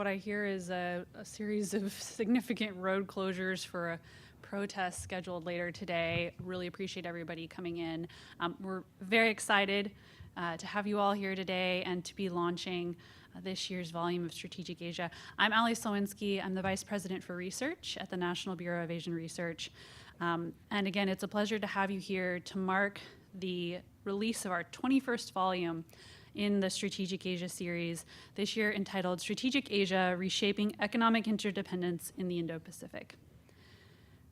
what I hear is a series of significant road closures for a protest scheduled later today. Really appreciate everybody coming in. We're very excited to have you all here today and to be launching this year's volume of Strategic Asia. I'm Ali Slowinski. I'm the Vice President for Research at the National Bureau of Asian Research. And again, it's a pleasure to have you here to mark the release of our 21st volume in the Strategic Asia series, this year entitled Strategic Asia, Reshaping Economic Interdependence in the Indo-Pacific.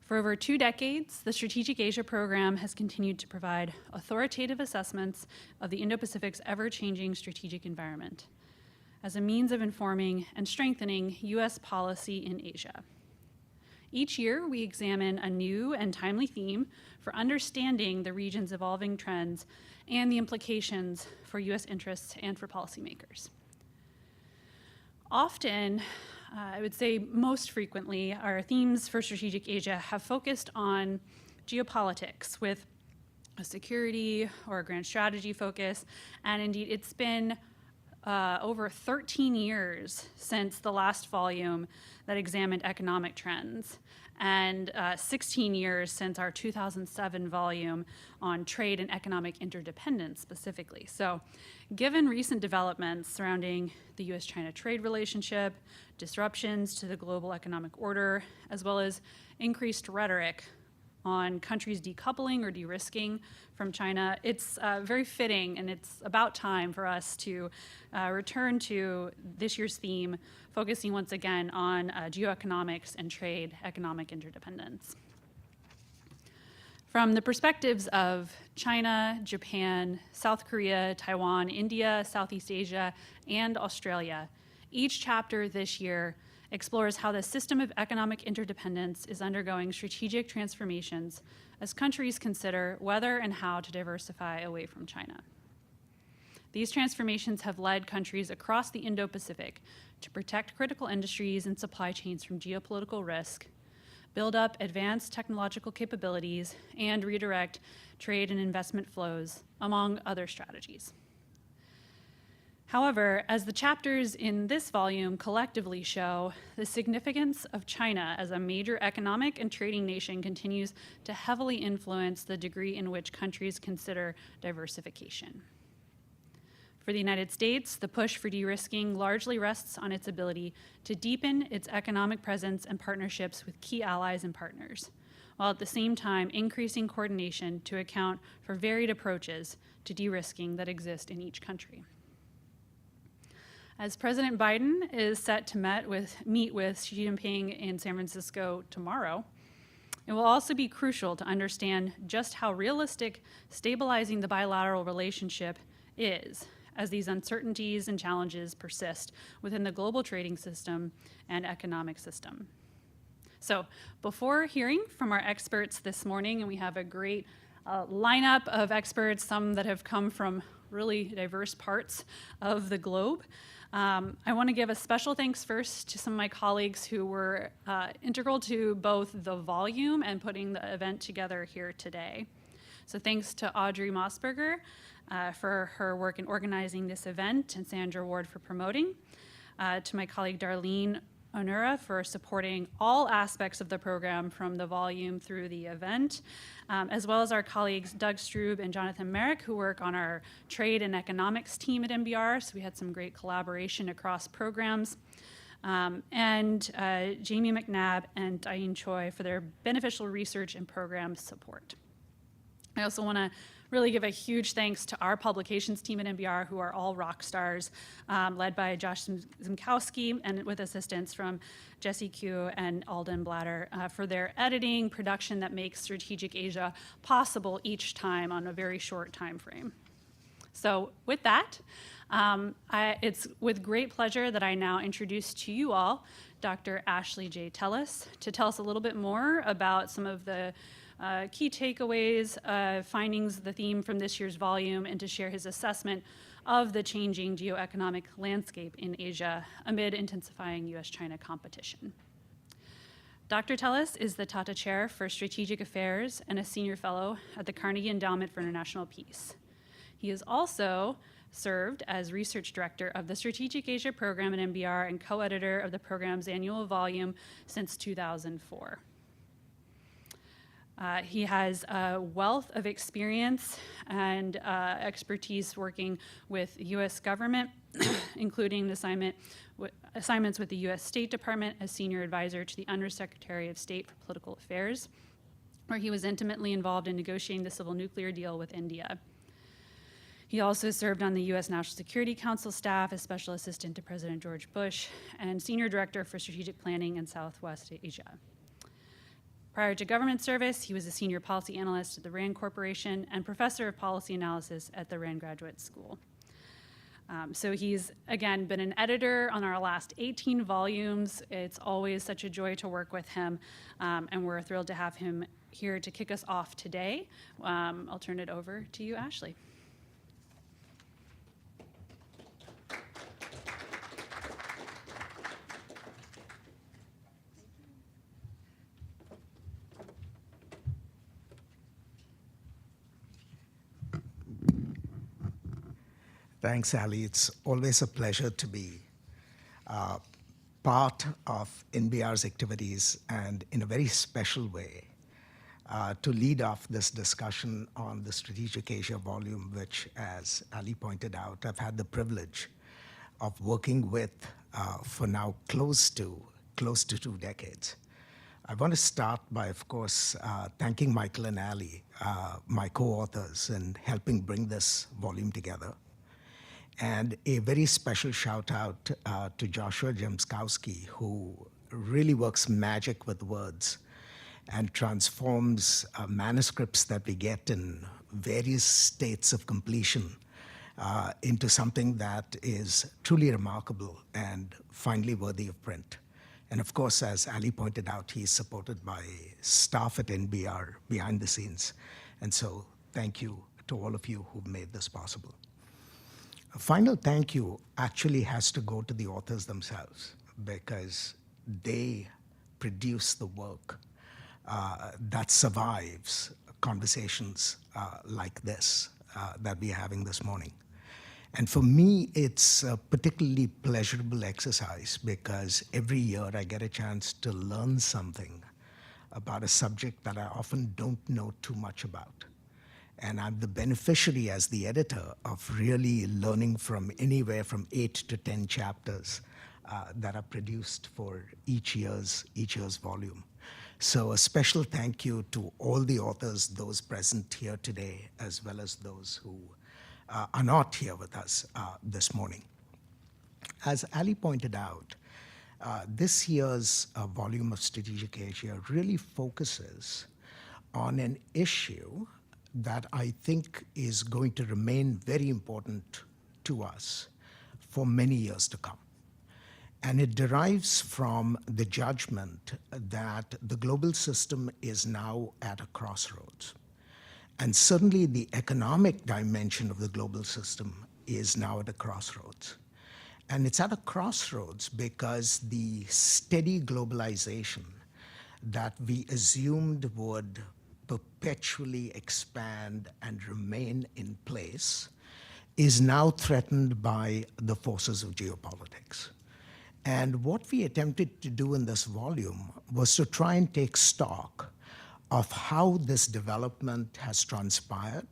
For over 2 decades, the Strategic Asia program has continued to provide authoritative assessments of the Indo-Pacific's ever-changing strategic environment as a means of informing and strengthening U.S. policy in Asia. Each year, we examine a new and timely theme for understanding the region's evolving trends and the implications for U.S. interests and for policymakers. Often, I would say most frequently, our themes for Strategic Asia have focused on geopolitics with a security or a grand strategy focus, and indeed it's been over 13 years since the last volume that examined economic trends, and 16 years since our 2007 volume on trade and economic interdependence specifically. So given recent developments surrounding the U.S. China trade relationship, disruptions to the global economic order, as well as increased rhetoric on countries decoupling or de-risking from China, it's very fitting and it's about time for us to return to this year's theme, focusing once again on geoeconomics and trade economic interdependence. From the perspectives of China, Japan, South Korea, Taiwan, India, Southeast Asia, and Australia, each chapter this year explores how the system of economic interdependence is undergoing strategic transformations as countries consider whether and how to diversify away from China. These transformations have led countries across the Indo-Pacific to protect critical industries and supply chains from geopolitical risk, build up advanced technological capabilities, and redirect trade and investment flows, among other strategies. However, as the chapters in this volume collectively show, the significance of China as a major economic and trading nation continues to heavily influence the degree in which countries consider diversification. For the United States, the push for de-risking largely rests on its ability to deepen its economic presence and partnerships with key allies and partners, while at the same time increasing coordination to account for varied approaches to de-risking that exist in each country. As President Biden is set to meet with Xi Jinping in San Francisco tomorrow, it will also be crucial to understand just how realistic stabilizing the bilateral relationship is as these uncertainties and challenges persist within the global trading system and economic system. So before hearing from our experts this morning, and we have a great lineup of experts, some that have come from really diverse parts of the globe, I want to give a special thanks first to some of my colleagues who were integral to both the volume and putting the event together here today. So thanks to Audrey Mossberger for her work in organizing this event, and Sandra Ward for promoting, to my colleague Darlene Onura for supporting all aspects of the program from the volume through the event, as well as our colleagues Doug Strube and Jonathan Merrick, who work on our trade and economics team at NBR, so we had some great collaboration across programs, and Jamie McNabb and Diane Choi for their beneficial research and program support. I also want to really give a huge thanks to our publications team at NBR, who are all rock stars, led by Josh Zimkowski, and with assistance from Jesse Q and Alden Blatter for their editing, production that makes Strategic Asia possible each time on a very short time frame. So with that, it's with great pleasure that I now introduce to you all Dr. Ashley J. Tellis to tell us a little bit more about some of the key takeaways, findings, the theme from this year's volume, and to share his assessment of the changing geoeconomic landscape in Asia amid intensifying U.S. China competition. Dr. Tellis is the Tata Chair for Strategic Affairs and a Senior Fellow at the Carnegie Endowment for International Peace. He is also served as research director of the Strategic Asia program at NBR and co-editor of the program's annual volume since 2004. He has a wealth of experience and expertise working with U.S. government, including assignments with the U.S. State Department as senior advisor to the Undersecretary of State for Political Affairs, where he was intimately involved in negotiating the civil nuclear deal with India. He also served on the U.S. National Security Council staff as Special Assistant to President George Bush and Senior Director for Strategic Planning in Southwest Asia. Prior to government service, he was a senior policy analyst at the RAND Corporation and professor of policy analysis at the RAND Graduate School. So he's, again, been an editor on our last 18 volumes. It's always such a joy to work with him, and we're thrilled to have him here to kick us off today. I'll turn it over to you, Ashley. Thanks, Ali. It's always a pleasure to be part of NBR's activities and in a very special way to lead off this discussion on the Strategic Asia volume, which, as Ali pointed out, I've had the privilege of working with for now close to 2 decades. I want to start by, of course, thanking Michael and Ali, my co-authors, in helping bring this volume together. And a very special shout out to Joshua Jemskowski, who really works magic with words and transforms manuscripts that we get in various states of completion into something that is truly remarkable and finally worthy of print. And of course, as Ali pointed out, he's supported by staff at NBR behind the scenes. And so thank you to all of you who've made this possible. A final thank you actually has to go to the authors themselves, because they produce the work that survives conversations like this that we're having this morning. And for me, it's a particularly pleasurable exercise because every year I get a chance to learn something about a subject that I often don't know too much about. And I'm the beneficiary as the editor of really learning from anywhere from 8 to 10 chapters that are produced for each year's volume. So a special thank you to all the authors, those present here today, as well as those who are not here with us this morning. As Ali pointed out, this year's volume of Strategic Asia really focuses on an issue that I think is going to remain very important to us for many years to come. And it derives from the judgment that the global system is now at a crossroads. And certainly the economic dimension of the global system is now at a crossroads. And it's at a crossroads because the steady globalization that we assumed would perpetually expand and remain in place is now threatened by the forces of geopolitics. And what we attempted to do in this volume was to try and take stock of how this development has transpired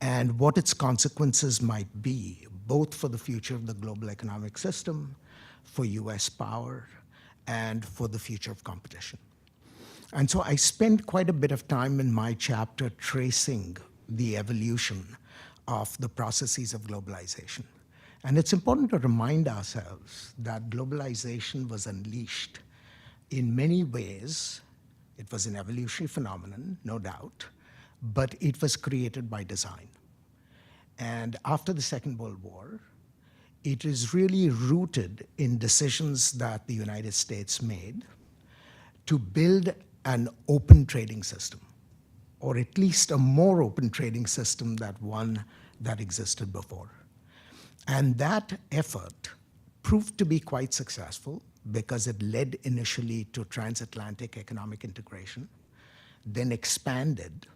and what its consequences might be, both for the future of the global economic system, for US power, and for the future of competition. And so I spent quite a bit of time in my chapter tracing the evolution of the processes of globalization. And it's important to remind ourselves that globalization was unleashed in many ways. It was an evolutionary phenomenon, no doubt, but it was created by design. And after the Second World War, it is really rooted in decisions that the United States made to build an open trading system, or at least a more open trading system than one that existed before. And that effort proved to be quite successful because it led initially to transatlantic economic integration, then expanded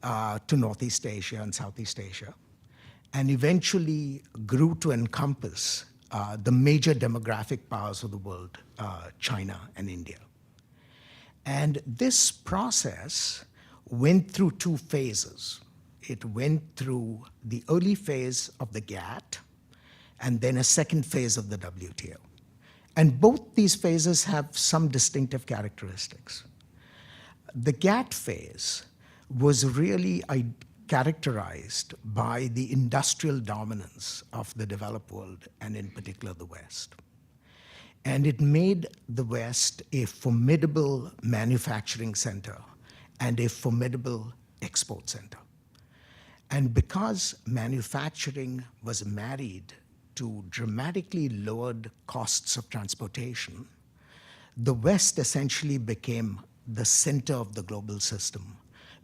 to Northeast Asia and Southeast Asia, and eventually grew to encompass the major demographic powers of the world, China and India. And this process went through two phases. It went through the early phase of the GATT and then a second phase of the WTO. And both these phases have some distinctive characteristics. The GATT phase was really characterized by the industrial dominance of the developed world, and in particular the West. And it made the West a formidable manufacturing center and a formidable export center. And because manufacturing was married to dramatically lowered costs of transportation, the West essentially became the center of the global system,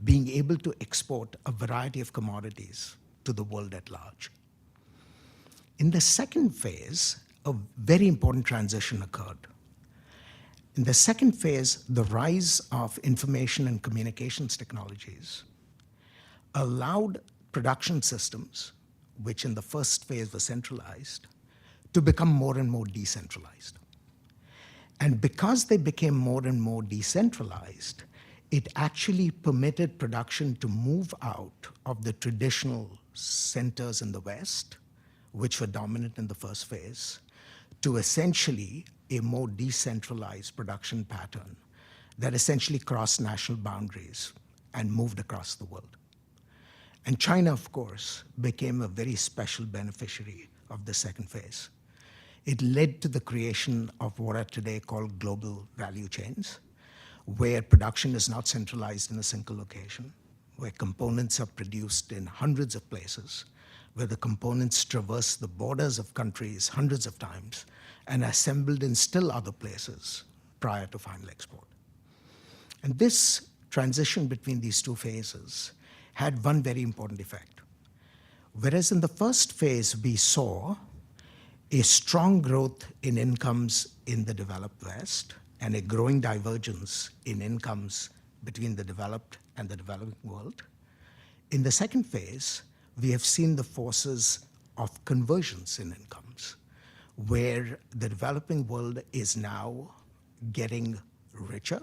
being able to export a variety of commodities to the world at large. In the second phase, a very important transition occurred. In the second phase, the rise of information and communications technologies allowed production systems, which in the first phase were centralized, to become more and more decentralized. And because they became more and more decentralized, it actually permitted production to move out of the traditional centers in the West, which were dominant in the first phase, to essentially a more decentralized production pattern that essentially crossed national boundaries and moved across the world. And China, of course, became a very special beneficiary of the second phase. It led to the creation of what are today called global value chains, where production is not centralized in a single location, where components are produced in hundreds of places, where the components traverse the borders of countries hundreds of times and are assembled in still other places prior to final export. And this transition between these two phases had one very important effect. Whereas in the first phase, we saw a strong growth in incomes in the developed West and a growing divergence in incomes between the developed and the developing world. In the second phase, we have seen the forces of convergence in incomes, where the developing world is now getting richer.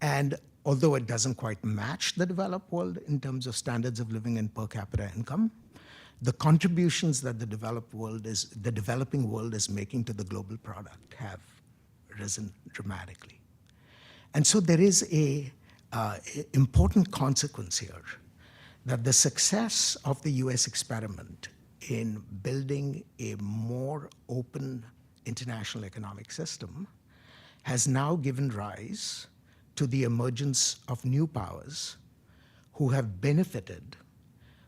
And although it doesn't quite match the developed world in terms of standards of living and per capita income, the contributions that the developing world is making to the global product have risen dramatically. And so there is a important consequence here, that the success of the US experiment in building a more open international economic system has now given rise to the emergence of new powers who have benefited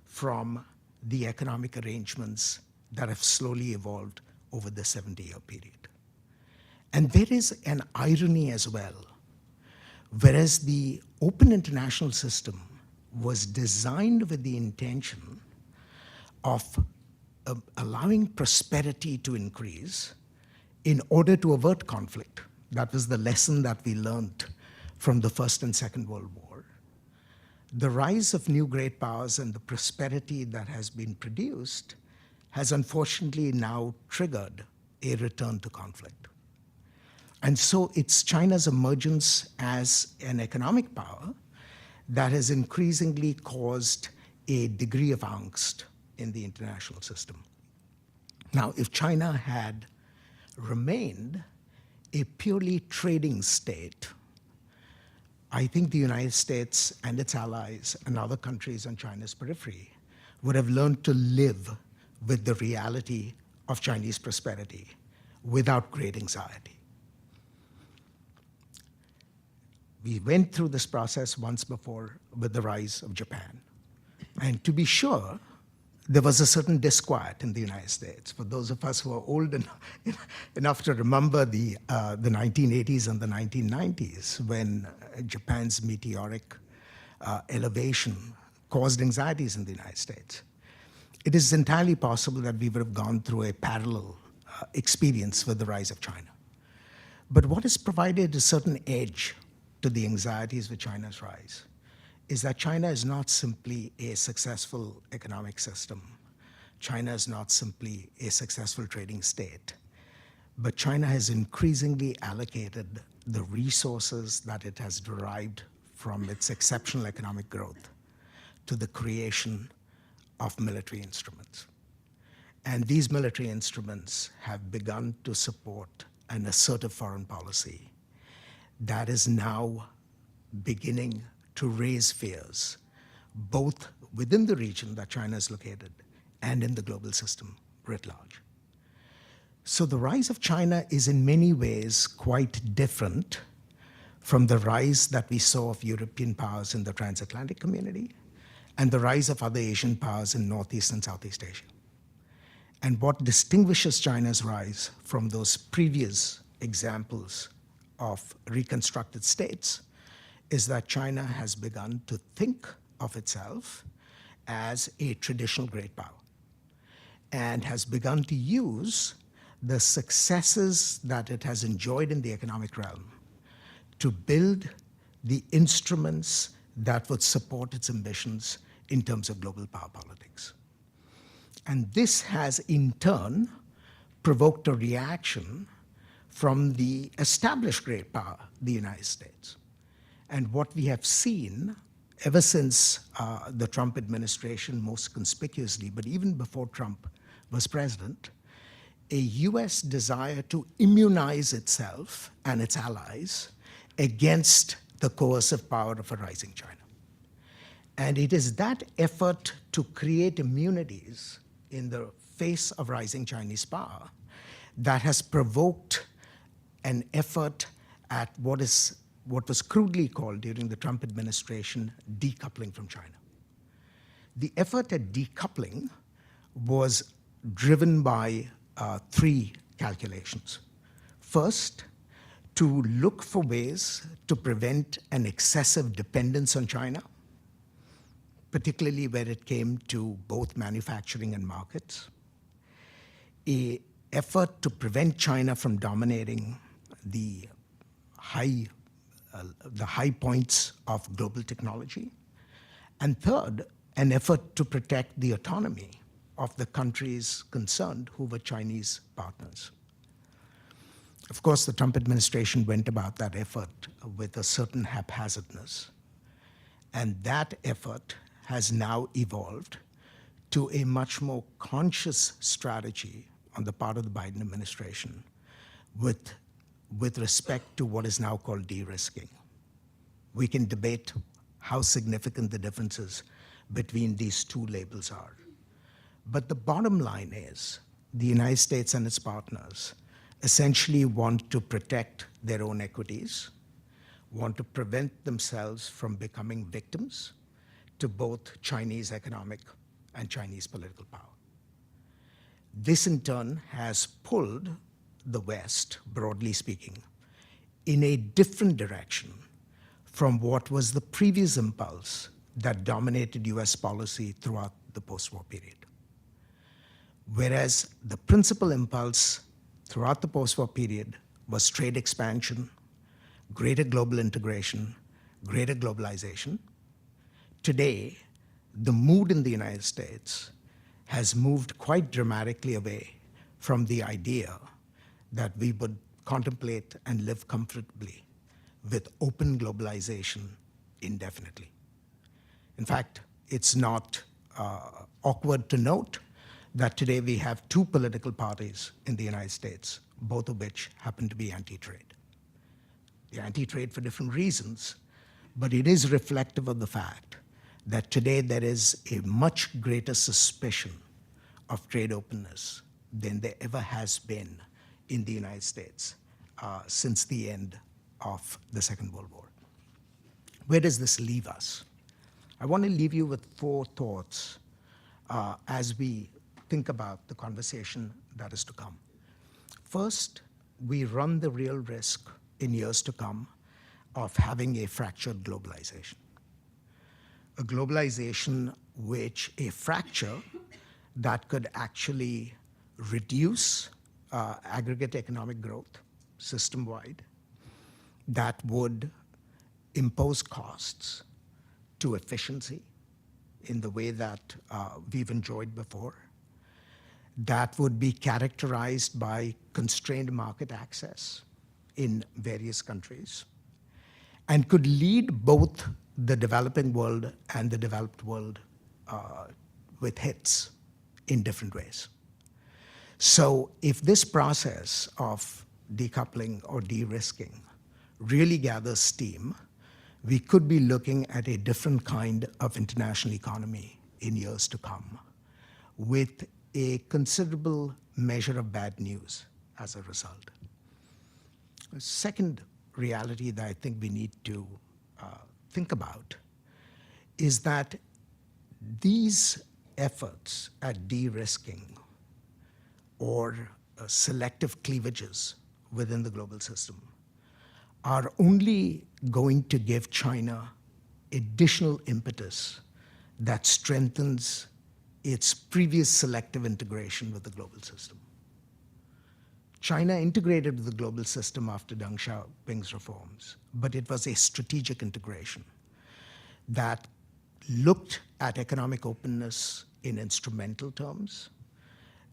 from the economic arrangements that have slowly evolved over the 70-year period. And there is an irony as well. Whereas the open international system was designed with the intention of allowing prosperity to increase in order to avert conflict. That was the lesson that we learned from the First and Second World War. The rise of new great powers and the prosperity that has been produced has unfortunately now triggered a return to conflict. And so it's China's emergence as an economic power that has increasingly caused a degree of angst in the international system. Now, if China had remained a purely trading state, I think the United States and its allies and other countries on China's periphery would have learned to live with the reality of Chinese prosperity without great anxiety. We went through this process once before with the rise of Japan. And to be sure, there was a certain disquiet in the United States. For those of us who are old enough to remember the 1980s and the 1990s, when Japan's meteoric elevation caused anxieties in the United States, it is entirely possible that we would have gone through a parallel experience with the rise of China. But what has provided a certain edge to the anxieties with China's rise is that China is not simply a successful economic system, China is not simply a successful trading state, but China has increasingly allocated the resources that it has derived from its exceptional economic growth to the creation of military instruments. And these military instruments have begun to support an assertive foreign policy that is now beginning to raise fears, both within the region that China is located and in the global system writ large. So the rise of China is in many ways quite different from the rise that we saw of European powers in the transatlantic community and the rise of other Asian powers in Northeast and Southeast Asia. And what distinguishes China's rise from those previous examples of reconstructed states is that China has begun to think of itself as a traditional great power and has begun to use the successes that it has enjoyed in the economic realm to build the instruments that would support its ambitions in terms of global power politics. And this has, in turn, provoked a reaction from the established great power, the United States. And what we have seen ever since the Trump administration, most conspicuously, but even before Trump was president, a U.S. desire to immunize itself and its allies against the coercive power of a rising China. And it is that effort to create immunities in the face of rising Chinese power that has provoked an effort at what was crudely called during the Trump administration decoupling from China. The effort at decoupling was driven by three calculations. First, to look for ways to prevent an excessive dependence on China, particularly where it came to both manufacturing and markets. An effort to prevent China from dominating the high points of global technology. And third, an effort to protect the autonomy of the countries concerned who were Chinese partners. Of course, the Trump administration went about that effort with a certain haphazardness. And that effort has now evolved to a much more conscious strategy on the part of the Biden administration with respect to what is now called de-risking. We can debate how significant the differences between these two labels are. But the bottom line is the United States and its partners essentially want to protect their own equities, want to prevent themselves from becoming victims to both Chinese economic and Chinese political power. This in turn has pulled the West, broadly speaking, in a different direction from what was the previous impulse that dominated US policy throughout the post-war period. Whereas the principal impulse throughout the post-war period was trade expansion, greater global integration, greater globalization, today, the mood in the United States has moved quite dramatically away from the idea that we would contemplate and live comfortably with open globalization indefinitely. In fact, it's not awkward to note that today we have two political parties in the United States, both of which happen to be anti-trade. They're anti-trade for different reasons, but it is reflective of the fact that today there is a much greater suspicion of trade openness than there ever has been in the United States since the end of the Second World War. Where does this leave us? I want to leave you with four thoughts as we think about the conversation that is to come. First, we run the real risk in years to come of having a fractured globalization. A globalization which a fracture that could actually reduce aggregate economic growth system-wide, that would impose costs to efficiency in the way that we've enjoyed before, that would be characterized by constrained market access in various countries and could lead both the developing world and the developed world with hits in different ways. So if this process of decoupling or de-risking really gathers steam, we could be looking at a different kind of international economy in years to come, with a considerable measure of bad news as a result. The second reality that I think we need to think about is that these efforts at de-risking or selective cleavages within the global system are only going to give China additional impetus that strengthens its previous selective integration with the global system. China integrated with the global system after Deng Xiaoping's reforms, but it was a strategic integration that looked at economic openness in instrumental terms,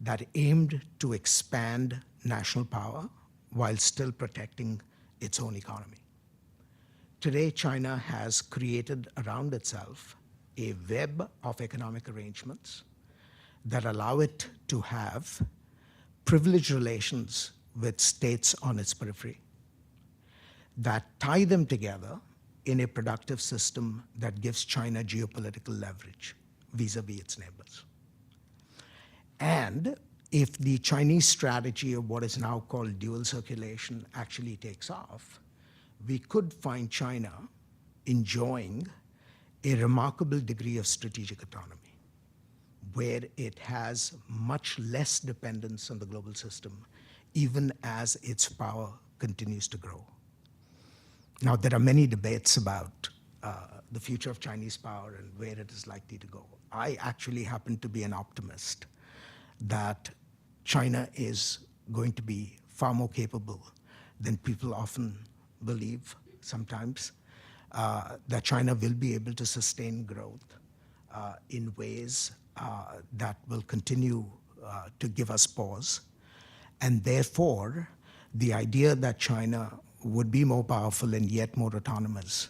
that aimed to expand national power while still protecting its own economy. Today, China has created around itself a web of economic arrangements that allow it to have privileged relations with states on its periphery, that tie them together in a productive system that gives China geopolitical leverage vis-a-vis its neighbors. And if the Chinese strategy of what is now called dual circulation actually takes off, we could find China enjoying a remarkable degree of strategic autonomy, where it has much less dependence on the global system, even as its power continues to grow. Now, there are many debates about the future of Chinese power and where it is likely to go. I actually happen to be an optimist that China is going to be far more capable than people often believe sometimes, that China will be able to sustain growth in ways that will continue to give us pause. And therefore, the idea that China would be more powerful and yet more autonomous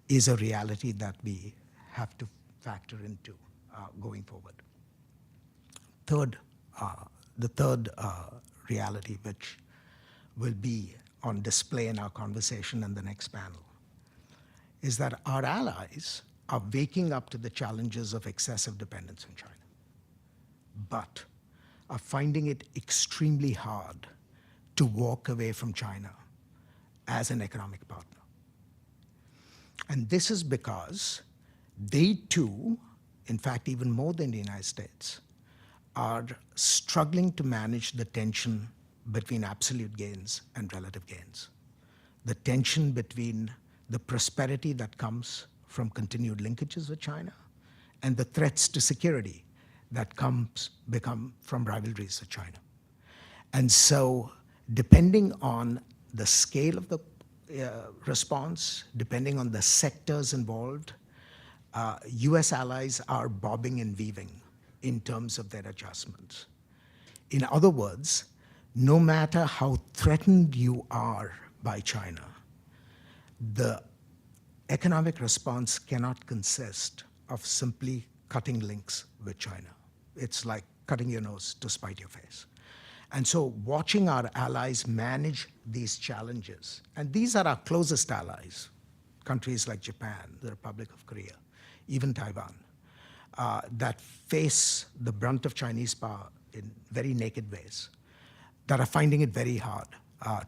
is a reality that we have to factor into going forward. The third reality, which will be on display in our conversation in the next panel, is that our allies are waking up to the challenges of excessive dependence on China, but are finding it extremely hard to walk away from China as an economic partner. And this is because they too, in fact, even more than the United States, are struggling to manage the tension between absolute gains and relative gains. The tension between the prosperity that comes from continued linkages with China and the threats to security that become from rivalries with China. And so, depending on the scale of the response, depending on the sectors involved, US allies are bobbing and weaving in terms of their adjustments. In other words, no matter how threatened you are by China, the economic response cannot consist of simply cutting links with China. It's like cutting your nose to spite your face. And so watching our allies manage these challenges, and these are our closest allies, countries like Japan, the Republic of Korea, even Taiwan, that face the brunt of Chinese power in very naked ways, that are finding it very hard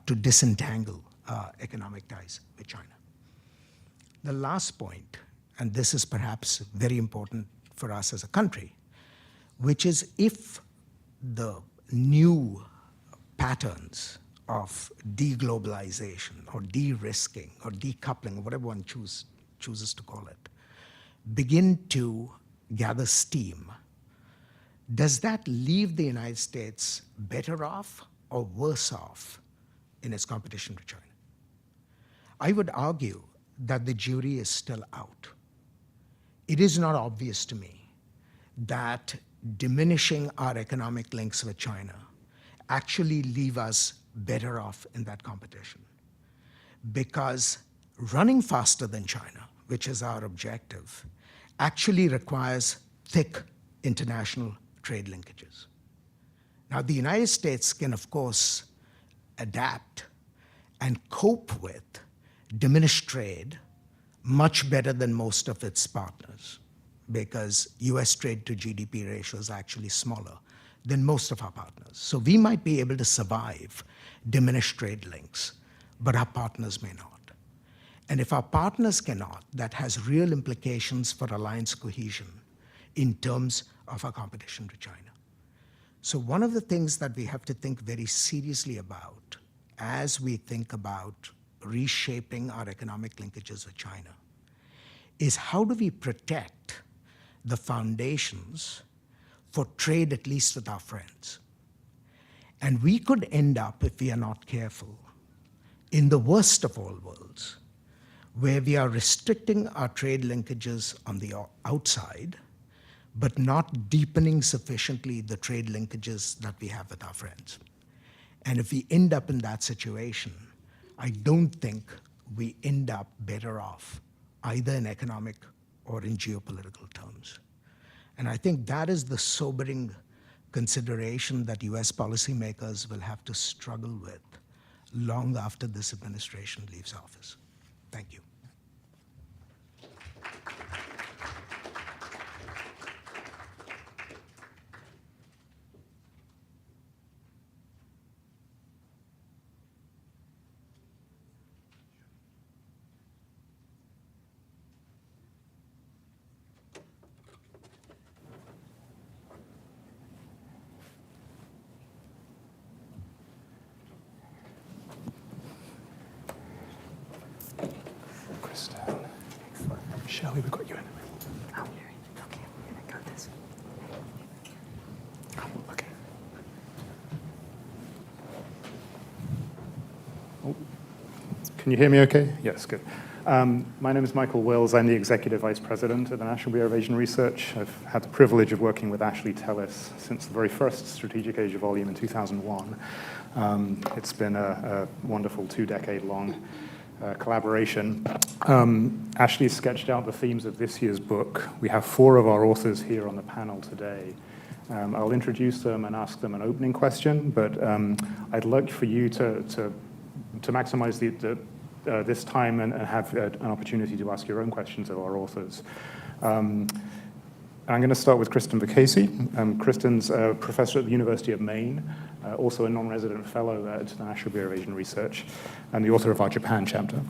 to disentangle economic ties with China. The last point, and this is perhaps very important for us as a country, which is if the new patterns of deglobalization or de-risking or decoupling, or whatever one chooses to call it, begin to gather steam, does that leave the United States better off or worse off in its competition with China? I would argue that the jury is still out. It is not obvious to me that diminishing our economic links with China actually leave us better off in that competition. Because running faster than China, which is our objective, actually requires thick international trade linkages. Now, the United States can, of course, adapt and cope with diminished trade much better than most of its partners, because US trade to GDP ratio is actually smaller than most of our partners. So we might be able to survive diminished trade links, but our partners may not. And if our partners cannot, that has real implications for alliance cohesion in terms of our competition to China. So one of the things that we have to think very seriously about as we think about reshaping our economic linkages with China is how do we protect the foundations for trade, at least with our friends. And we could end up, if we are not careful, in the worst of all worlds, where we are restricting our trade linkages on the outside, but not deepening sufficiently the trade linkages that we have with our friends. And if we end up in that situation, I don't think we end up better off, either in economic or in geopolitical terms. And I think that is the sobering consideration that US policymakers will have to struggle with long after this administration leaves office. Thank you. Shelley, we've got you in. Oh, you're in. Okay, we're gonna go this way. Oh, okay. Oh. Can you hear me okay? Yes, good. My name is Michael Wills. I'm the Executive Vice President at the National Bureau of Asian Research. I've had the privilege of working with Ashley Tellis since the very first Strategic Asia volume in 2001. It's been a wonderful 2-decade-long collaboration. Ashley sketched out the themes of this year's book. We have 4 of our authors here on the panel today. I'll introduce them and ask them an opening question, but I'd like for you to maximize this time and have an opportunity to ask your own questions of our authors. I'm going to start with Kristen Verkasey. Kristen's a professor at the University of Maine, also a non-resident fellow at the National Bureau of Asian Research, and the author of our Japan chapter.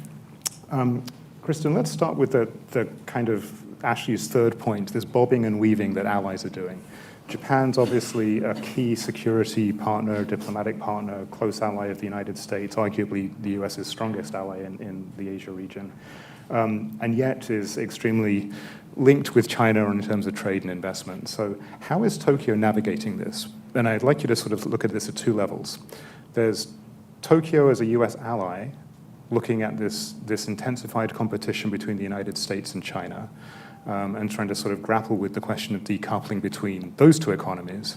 Kristen, let's start with the kind of Ashley's third point, this bobbing and weaving that allies are doing. Japan's obviously a key security partner, diplomatic partner, close ally of the United States, arguably the US's strongest ally in the Asia region, and yet is extremely linked with China in terms of trade and investment. So how is Tokyo navigating this? And I'd like you to sort of look at this at 2 levels. There's Tokyo as a US ally looking at this intensified competition between the United States and China, and trying to sort of grapple with the question of decoupling between those 2 economies.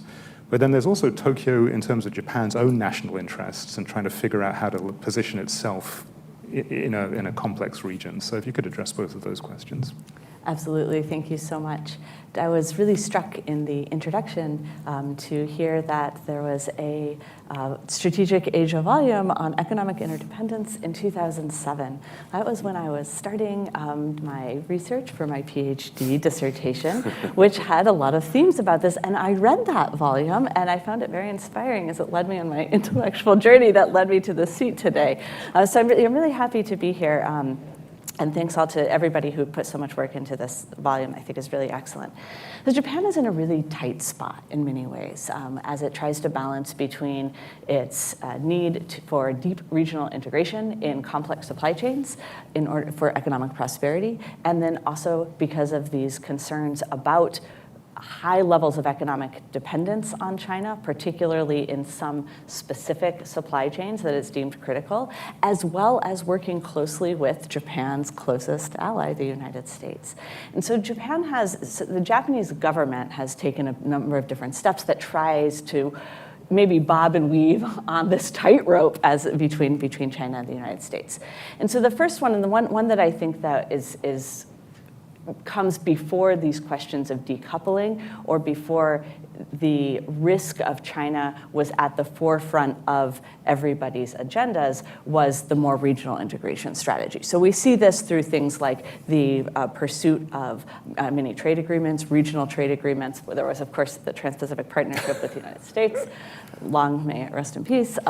But then there's also Tokyo in terms of Japan's own national interests and trying to figure out how to position itself in a complex region. So if you could address both of those questions. Absolutely, thank you so much. I was really struck in the introduction to hear that there was a Strategic Asia volume on economic interdependence in 2007. That was when I was starting my research for my PhD dissertation, which had a lot of themes about this. And I read that volume, and I found it very inspiring as it led me on my intellectual journey that led me to this seat today. So I'm really happy to be here. And thanks all to everybody who put so much work into this volume. I think is really excellent. So Japan is in a really tight spot in many ways as it tries to balance between its need for deep regional integration in complex supply chains in order for economic prosperity, and then also because of these concerns about high levels of economic dependence on China, particularly in some specific supply chains that it's deemed critical, as well as working closely with Japan's closest ally, the United States. And so the Japanese government has taken a number of different steps that tries to maybe bob and weave on this tightrope as between China and the United States. And so the first one, and the one that I think that comes before these questions of decoupling, or before the risk of China was at the forefront of everybody's agendas, was the more regional integration strategy. So we see this through things like the pursuit of mini trade agreements, regional trade agreements. There was, of course, the Trans-Pacific Partnership with the United States, long may it rest in peace, the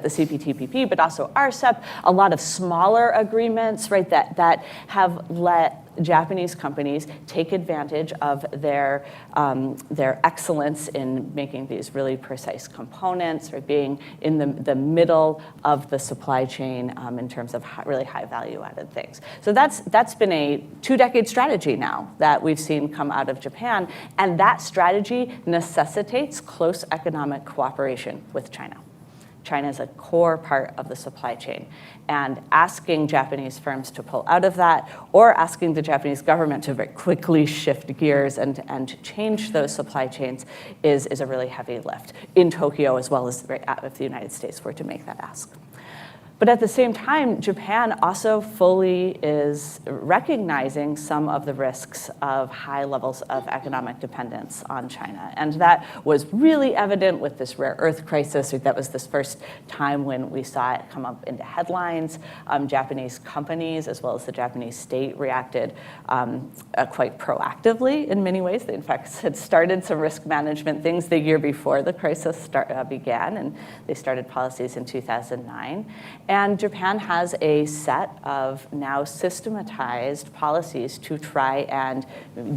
CPTPP, but also RCEP, a lot of smaller agreements, right, that have let Japanese companies take advantage of their excellence in making these really precise components, or being in the middle of the supply chain in terms of really high value added things. So that's been a 2-decade strategy now that we've seen come out of Japan, and that strategy necessitates close economic cooperation with China. China is a core part of the supply chain, and asking Japanese firms to pull out of that, or asking the Japanese government to very quickly shift gears and change those supply chains is a really heavy lift in Tokyo, as well as if the United States were to make that ask. But at the same time, Japan also fully is recognizing some of the risks of high levels of economic dependence on China. And that was really evident with this rare earth crisis. That was this first time when we saw it come up into headlines. Japanese companies, as well as the Japanese state, reacted quite proactively in many ways. They, in fact, had started some risk management things the year before the crisis began, and they started policies in 2009. And Japan has a set of now systematized policies to try and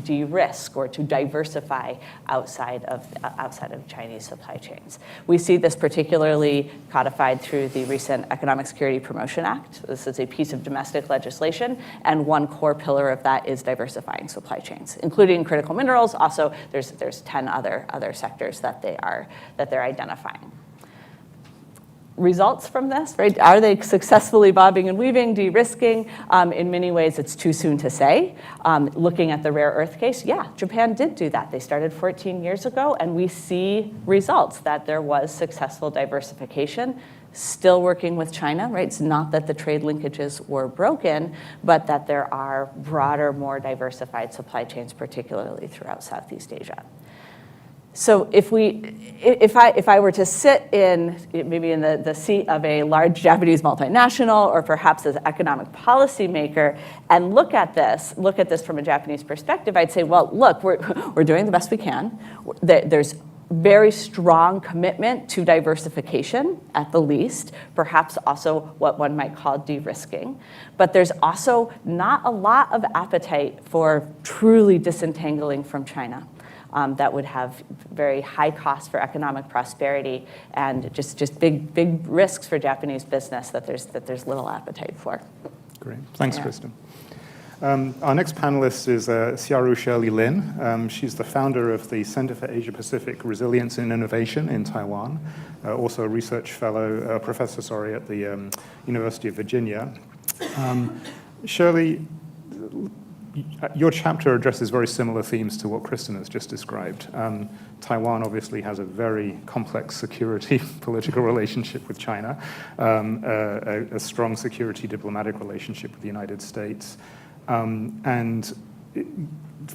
de-risk or to diversify outside of Chinese supply chains. We see this particularly codified through the recent Economic Security Promotion Act. This is a piece of domestic legislation, and one core pillar of that is diversifying supply chains, including critical minerals. Also, there's 10 other sectors that they're identifying. Results from this, right? Are they successfully bobbing and weaving, de-risking? In many ways, it's too soon to say. Looking at the rare earth case, yeah, Japan did do that. They started 14 years ago, and we see results that there was successful diversification. Still working with China, right? It's not that the trade linkages were broken, but that there are broader, more diversified supply chains, particularly throughout Southeast Asia. So if I were to sit maybe in the seat of a large Japanese multinational, or perhaps as an economic policymaker, and look at this from a Japanese perspective, I'd say, well, look, we're doing the best we can. There's very strong commitment to diversification, at the least, perhaps also what one might call de-risking. But there's also not a lot of appetite for truly disentangling from China. That would have very high costs for economic prosperity, and just big risks for Japanese business that there's little appetite for. Great, thanks, Yeah. Kristen. Our next panelist is Hsiao-Ru Shirley Lin. She's the founder of the Center for Asia-Pacific Resilience and Innovation in Taiwan, also a research fellow, professor, at the University of Virginia. Shirley, your chapter addresses very similar themes to what Kristen has just described. Taiwan obviously has a very complex security political relationship with China, a strong security diplomatic relationship with the United States, and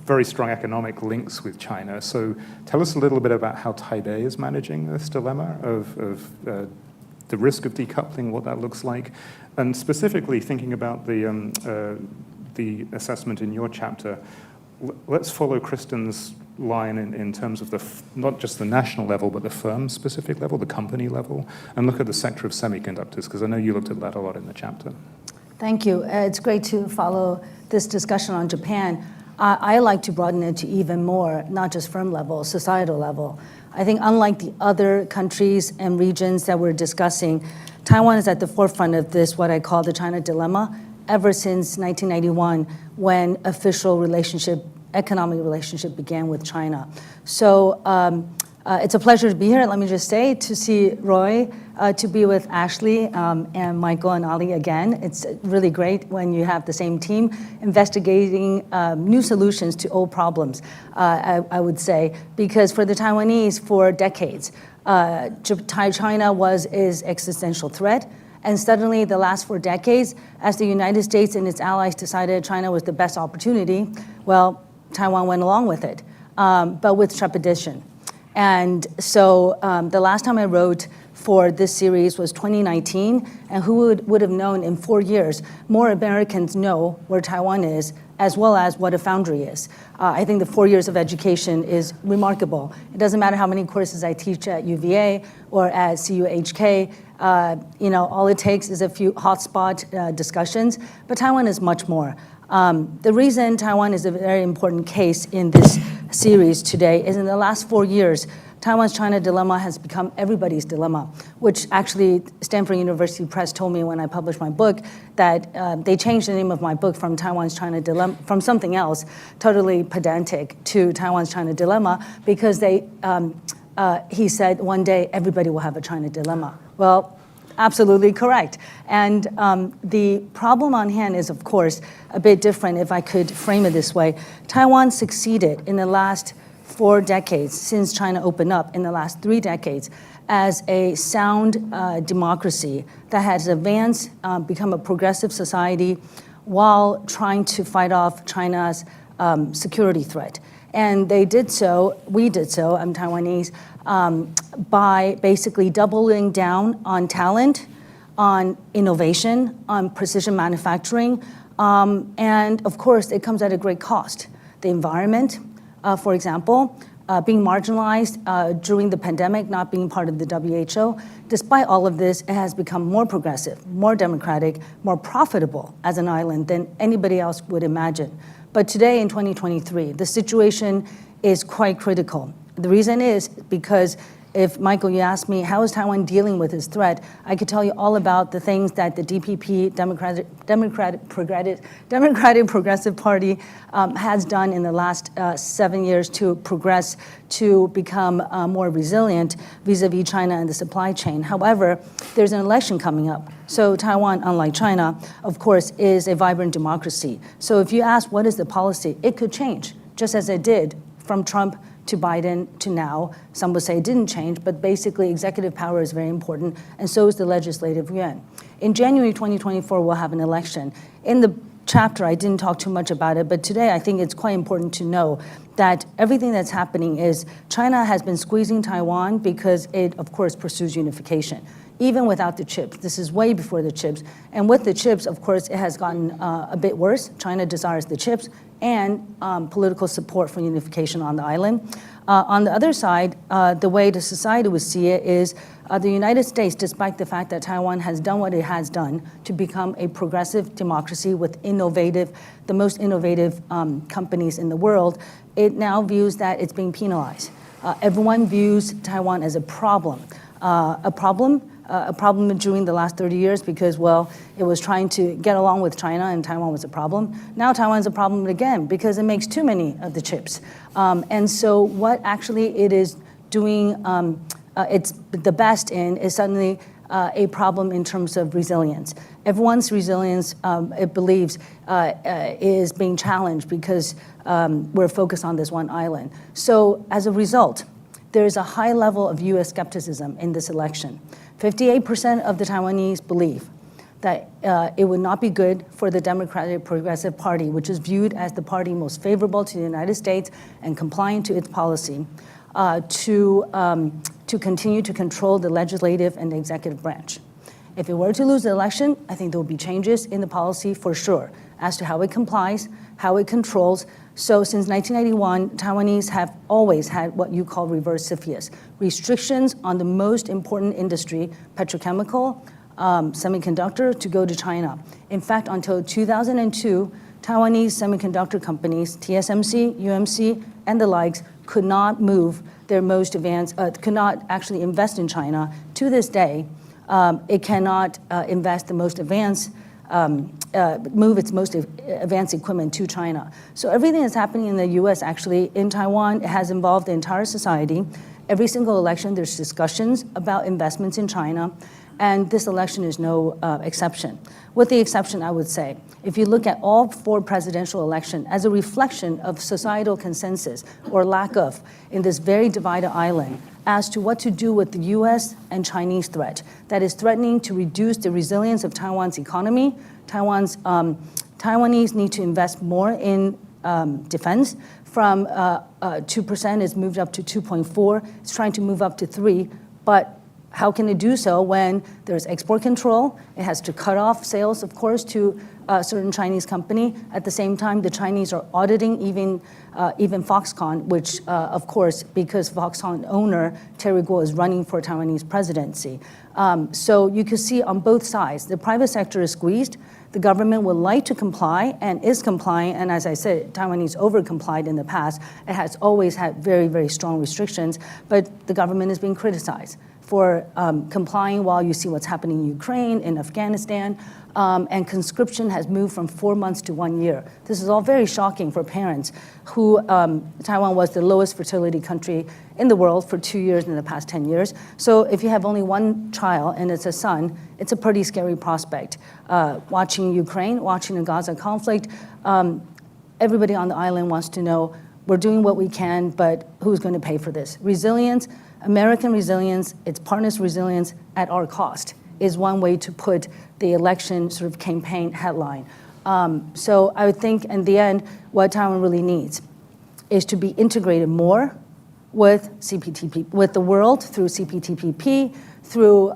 very strong economic links with China. So tell us a little bit about how Taipei is managing this dilemma of the risk of decoupling, what that looks like, and specifically thinking about the assessment in your chapter. Let's follow Kristen's line in terms of not just the national level, but the firm-specific level, the company level, and look at the sector of semiconductors, because I know you looked at that a lot in the chapter. Thank you. It's great to follow this discussion on Japan. I like to broaden it to even more, not just firm level, societal level. I think unlike the other countries and regions that we're discussing, Taiwan is at the forefront of this, what I call the China dilemma, ever since 1991, when official relationship economic relationship began with China. So it's a pleasure to be here, let me just say, to see Roy, to be with Ashley and Michael and Ali again. It's really great when you have the same team investigating new solutions to old problems, I would say, because for the Taiwanese, for decades, China is existential threat. And suddenly, the last 4 decades, as the United States and its allies decided China was the best opportunity, well, Taiwan went along with it, but with trepidation. And so the last time I wrote for this series was 2019, and who would have known in 4 years, more Americans know where Taiwan is, as well as what a foundry is. I think the 4 years of education is remarkable. It doesn't matter how many courses I teach at UVA or at CUHK, all it takes is a few hotspot discussions, but Taiwan is much more. The reason Taiwan is a very important case in this series today is in the last 4 years, Taiwan's China dilemma has become everybody's dilemma, which actually Stanford University Press told me when I published my book that they changed the name of my book from Taiwan's China dilemma, from something else totally pedantic, to Taiwan's China dilemma, because he said one day everybody will have a China dilemma. Well, absolutely correct. And the problem on hand is, of course, a bit different if I could frame it this way. Taiwan succeeded in the last 4 decades, since China opened up, in the last 3 decades, as a sound democracy that has advanced, become a progressive society while trying to fight off China's security threat. And they did so, we did so, I'm Taiwanese, by basically doubling down on talent, on innovation, on precision manufacturing, and of course, it comes at a great cost. The environment, for example, being marginalized during the pandemic, not being part of the WHO. Despite all of this, it has become more progressive, more democratic, more profitable as an island than anybody else would imagine. But today in 2023, the situation is quite critical. The reason is because if, Michael, you asked me, how is Taiwan dealing with this threat, I could tell you all about the things that the DPP, Democratic Progressive Party, has done in the last 7 years to progress, to become more resilient vis-a-vis China and the supply chain. However, there's an election coming up. So Taiwan, unlike China, of course, is a vibrant democracy. So if you ask what is the policy, it could change, just as it did from Trump to Biden to now. Some would say it didn't change, but basically executive power is very important, and so is the legislative yuan. In January 2024, we'll have an election. In the chapter, I didn't talk too much about it, but today I think it's quite important to know that everything that's happening is China has been squeezing Taiwan because it, of course, pursues unification. Even without the chips. This is way before the chips. And with the chips, of course, it has gotten a bit worse. China desires the chips and political support for unification on the island. On the other side, the way the society would see it is the United States, despite the fact that Taiwan has done what it has done to become a progressive democracy with the most innovative companies in the world, it now views that it's being penalized. Everyone views Taiwan as a problem. A problem during the last 30 years because, well, it was trying to get along with China and Taiwan was a problem. Now Taiwan's a problem again because it makes too many of the chips. And so what actually it is doing it's the best in is suddenly a problem in terms of resilience. Everyone's resilience, it believes, is being challenged because we're focused on this one island. So as a result, there is a high level of U.S. skepticism in this election. 58% of the Taiwanese believe that it would not be good for the Democratic Progressive Party, which is viewed as the party most favorable to the United States and compliant to its policy, to continue to control the legislative and the executive branch. If it were to lose the election, I think there will be changes in the policy for sure as to how it complies, how it controls. So since 1991, Taiwanese have always had what you call reverse CFIUS, restrictions on the most important industry, petrochemical, semiconductor, to go to China. In fact, until 2002, Taiwanese semiconductor companies, TSMC, UMC, and the likes, could not move their most advanced, could not actually invest in China. To this day, it cannot invest the most advanced move its most advanced equipment to China. So everything that's happening in the U.S. actually in Taiwan has involved the entire society. Every single election, there's discussions about investments in China, and this election is no exception. With the exception, I would say, if you look at all 4 presidential elections as a reflection of societal consensus or lack of in this very divided island as to what to do with the U.S. and Chinese threat that is threatening to reduce the resilience of Taiwan's economy. Taiwanese need to invest more in defense. From 2%, it's moved up to 2.4. It's trying to move up to 3, but how can it do so when there's export control? It has to cut off sales, of course, to a certain Chinese company. At the same time, the Chinese are auditing even Foxconn, which, of course, because Foxconn owner Terry Gou is running for Taiwanese presidency. So you can see on both sides, the private sector is squeezed. The government would like to comply and is complying. And as I said, Taiwanese over-complied in the past. It has always had very, very strong restrictions, but the government is being criticized for complying while you see what's happening in Ukraine, in Afghanistan, and conscription has moved from 4 months to 1 year. This is all very shocking for parents who, Taiwan was the lowest fertility country in the world for 2 years in the past 10 years. So if you have only one child and it's a son, it's a pretty scary prospect. Watching Ukraine, watching the Gaza conflict, everybody on the island wants to know, we're doing what we can, but who's going to pay for this? Resilience, American resilience, its partners' resilience at our cost is one way to put the election sort of campaign headline. So I would think in the end, what Taiwan really needs is to be integrated more with CPTPP, with the world through CPTPP, through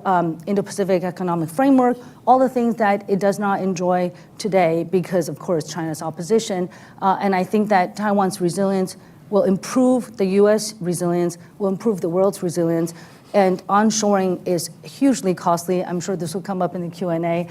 Indo-Pacific Economic Framework, all the things that it does not enjoy today because, of course, China's opposition. And I think that Taiwan's resilience will improve the U.S. resilience, will improve the world's resilience, and onshoring is hugely costly. I'm sure this will come up in the Q&A,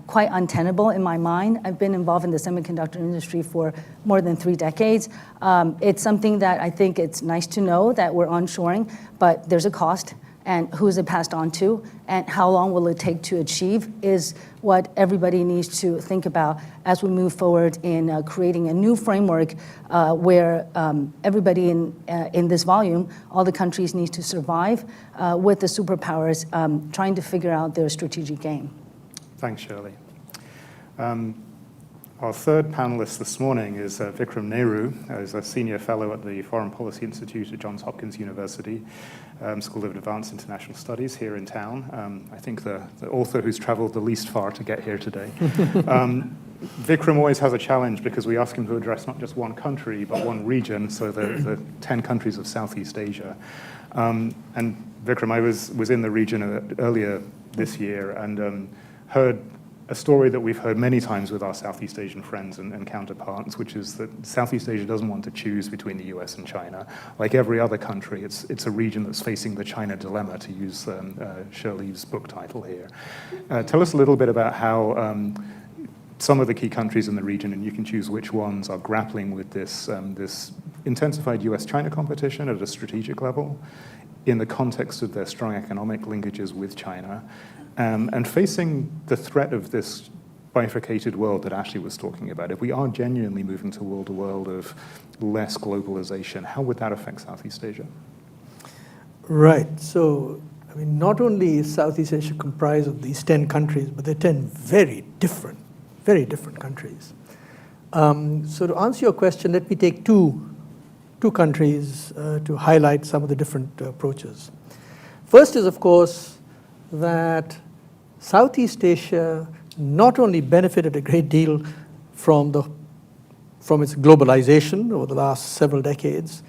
quite untenable in my mind. I've been involved in the semiconductor industry for more than 3 decades. It's something that I think it's nice to know that we're onshoring, but there's a cost. And who is it passed on to, and how long will it take to achieve is what everybody needs to think about as we move forward in creating a new framework where everybody in this volume, all the countries need to survive with the superpowers trying to figure out their strategic game. Thanks, Shirley. Our third panelist this morning is Vikram Nehru, who's a senior fellow at the Foreign Policy Institute at Johns Hopkins University, School of Advanced International Studies here in town. I think the author who's traveled the least far to get here today. Vikram always has a challenge because we ask him to address not just one country, but one region, so the 10 countries of Southeast Asia. And Vikram, I was in the region earlier this year and heard a story that we've heard many times with our Southeast Asian friends and counterparts, which is that Southeast Asia doesn't want to choose between the US and China. Like every other country, it's a region that's facing the China dilemma, to use Shirley's book title here. Tell us a little bit about how some of the key countries in the region, and you can choose which ones, are grappling with this intensified US-China competition at a strategic level in the context of their strong economic linkages with China, and facing the threat of this bifurcated world that Ashley was talking about. If we are genuinely moving toward a world of less globalization, how would that affect Southeast Asia? Right. So, I mean, not only is Southeast Asia comprised of these 10 countries, but they're 10 very different countries. So to answer your question, let me take two countries to highlight some of the different approaches. First is, of course, that Southeast Asia not only benefited a great deal from its globalization over the last several decades,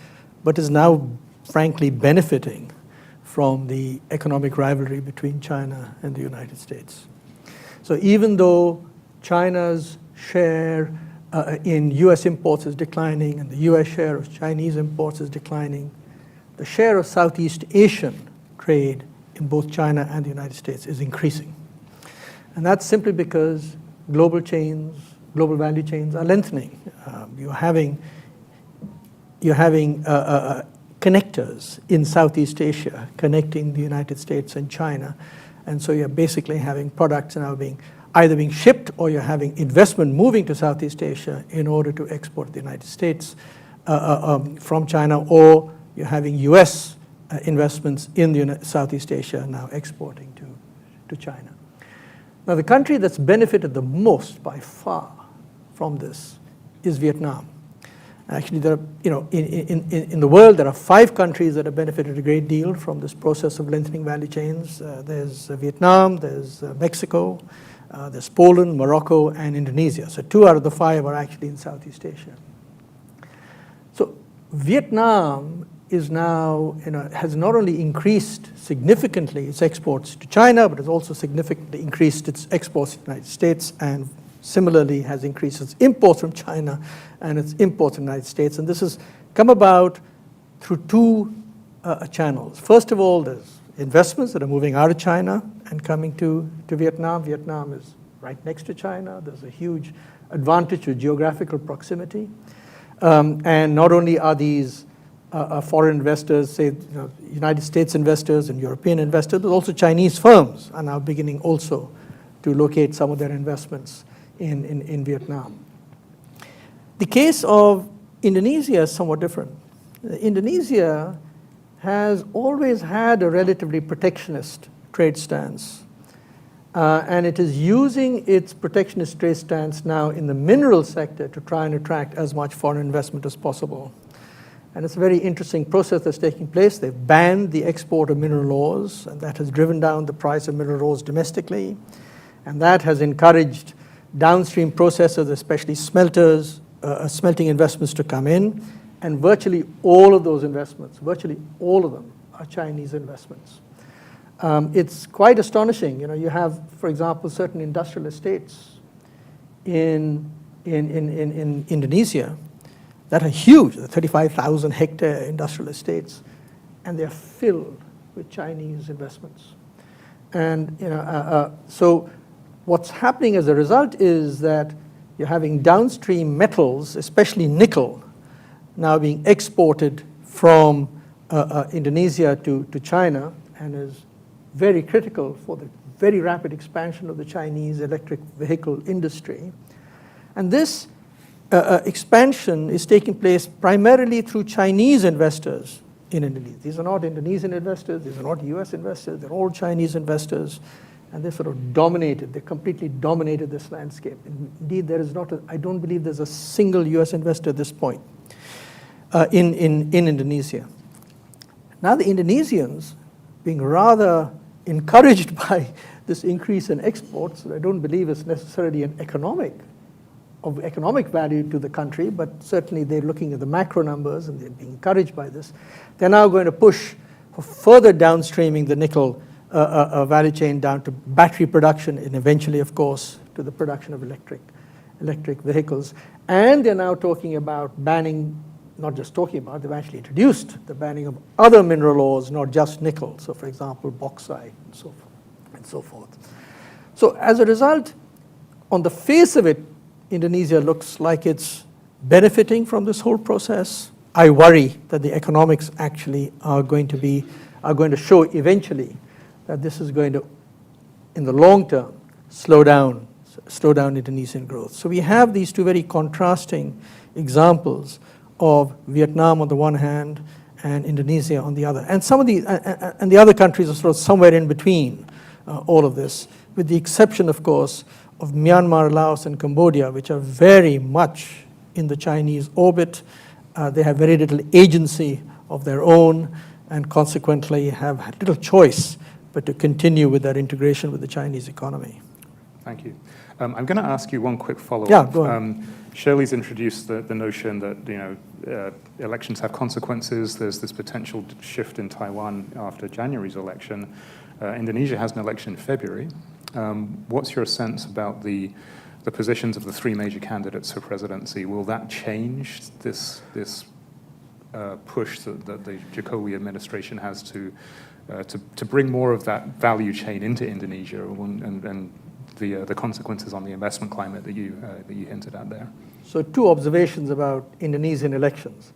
but is now frankly benefiting from the economic rivalry between China and the United States. So even though China's share in US imports is declining and the US share of Chinese imports is declining, the share of Southeast Asian trade in both China and the United States is increasing. And that's simply because global value chains are lengthening. You're having connectors in Southeast Asia connecting the United States and China. And so you're basically having products now being either being shipped or you're having investment moving to Southeast Asia in order to export to the United States from China, or you're having U.S. Investments in Southeast Asia now exporting to China. Now, the country that's benefited the most by far from this is Vietnam. Actually, there are, in the world, there are 5 countries that have benefited a great deal from this process of lengthening value chains. There's Vietnam, there's Mexico, there's Poland, Morocco, and Indonesia. So 2 out of the 5 are actually in Southeast Asia. So Vietnam is now, has not only increased significantly its exports to China, but has also significantly increased its exports to the United States, and similarly has increased its imports from China and its imports to the United States. And this has come about through 2 channels. First of all, there's investments that are moving out of China and coming to Vietnam. Vietnam is right next to China. There's a huge advantage to geographical proximity. And not only are these foreign investors, say United States investors and European investors, but also Chinese firms are now beginning also to locate some of their investments in Vietnam. The case of Indonesia is somewhat different. Indonesia has always had a relatively protectionist trade stance, and it is using its protectionist trade stance now in the mineral sector to try and attract as much foreign investment as possible. And it's a very interesting process that's taking place. They've banned the export of mineral ores, and that has driven down the price of mineral ores domestically. And that has encouraged downstream processors, especially smelters, smelting investments to come in. And virtually all of those investments, virtually all of them, are Chinese investments. It's quite astonishing. You have, for example, certain industrial estates in Indonesia that are huge, 35,000 hectare industrial estates, and they're filled with Chinese investments. And so what's happening as a result is that you're having downstream metals, especially nickel, now being exported from Indonesia to China, and is very critical for the very rapid expansion of the Chinese electric vehicle industry. And this expansion is taking place primarily through Chinese investors in Indonesia. These are not Indonesian investors, these are not US investors, they're all Chinese investors, and they sort of dominated, they completely dominated this landscape. Indeed, I don't believe there's a single US investor at this point in Indonesia. Now the Indonesians, being rather encouraged by this increase in exports, I don't believe it's necessarily an economic value to the country, but certainly they're looking at the macro numbers and they're being encouraged by this. They're now going to push for further downstreaming the nickel value chain down to battery production and eventually, of course, to the production of electric vehicles. And they're now talking about banning, not just talking about, they've actually introduced the banning of other mineral ores, not just nickel. So, for example, bauxite and so forth. So, as a result, on the face of it, Indonesia looks like it's benefiting from this whole process. I worry that the economics actually are going to show eventually that this is going to, in the long term, slow down Indonesian growth. So we have these 2 very contrasting examples of Vietnam on the one hand and Indonesia on the other. And some of the other countries are sort of somewhere in between all of this, with the exception, of course, of Myanmar, Laos, and Cambodia, which are very much in the Chinese orbit. They have very little agency of their own and consequently have little choice but to continue with their integration with the Chinese economy. Thank you. I'm going to ask you one quick follow-up. Yeah, go ahead. Shirley's introduced the notion that elections have consequences. There's this potential shift in Taiwan after January's election. Indonesia has an election in February. What's your sense about the positions of the 3 major candidates for presidency? Will that change this push that the Jokowi administration has to bring more of that value chain into Indonesia and the consequences on the investment climate that you hinted at there? So 2 observations about Indonesian elections.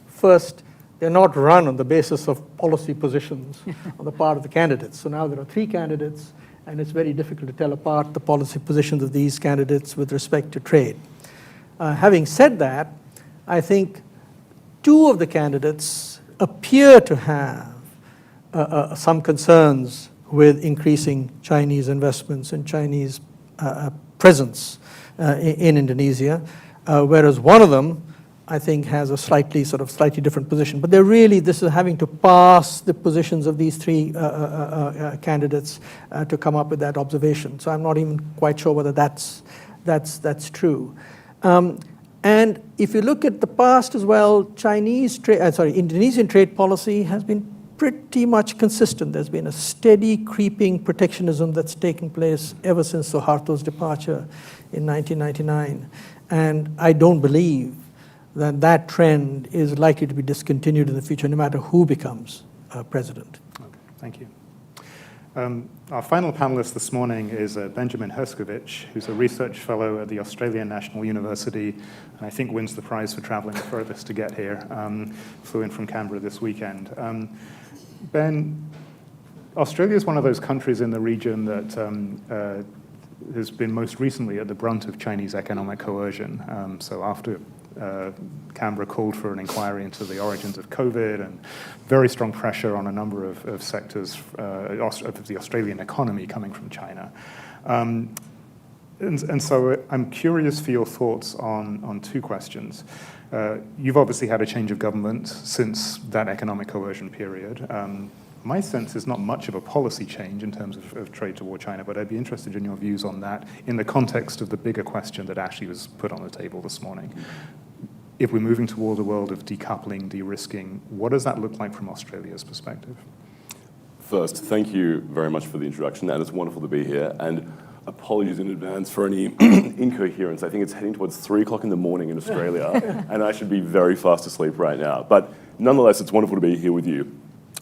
First, they're not run on the basis of policy positions on the part of the candidates. So now there are 3 candidates, and it's very difficult to tell apart the policy positions of these candidates with respect to trade. Having said that, I think two of the candidates appear to have some concerns with increasing Chinese investments and Chinese presence in Indonesia, whereas one of them, I think, has a slightly different position. But this is having to pass the positions of these three candidates to come up with that observation. So I'm not even quite sure whether that's true. And if you look at the past as well, Indonesian trade policy has been pretty much consistent. There's been a steady creeping protectionism that's taken place ever since Suharto's departure in 1999. And I don't believe that trend is likely to be discontinued in the future, no matter who becomes president. Okay, thank you. Our final panelist this morning is Benjamin Herskovich, who's a research fellow at the Australian National University, and I think wins the prize for traveling the furthest to get here. Flew in from Canberra this weekend. Ben, Australia is one of those countries in the region that has been most recently at the brunt of Chinese economic coercion. So after Canberra called for an inquiry into the origins of COVID and very strong pressure on a number of sectors of the Australian economy coming from China. And so I'm curious for your thoughts on two questions. You've obviously had a change of government since that economic coercion period. My sense is not much of a policy change in terms of trade toward China, but I'd be interested in your views on that in the context of the bigger question that Ashley was put on the table this morning. If we're moving toward a world of decoupling, de-risking, what does that look like from Australia's perspective? First, thank you very much for the introduction, and it's wonderful to be here. And apologies in advance for any incoherence. I think it's heading towards 3 o'clock in the morning in Australia, and I should be very fast asleep right now. But nonetheless, it's wonderful to be here with you.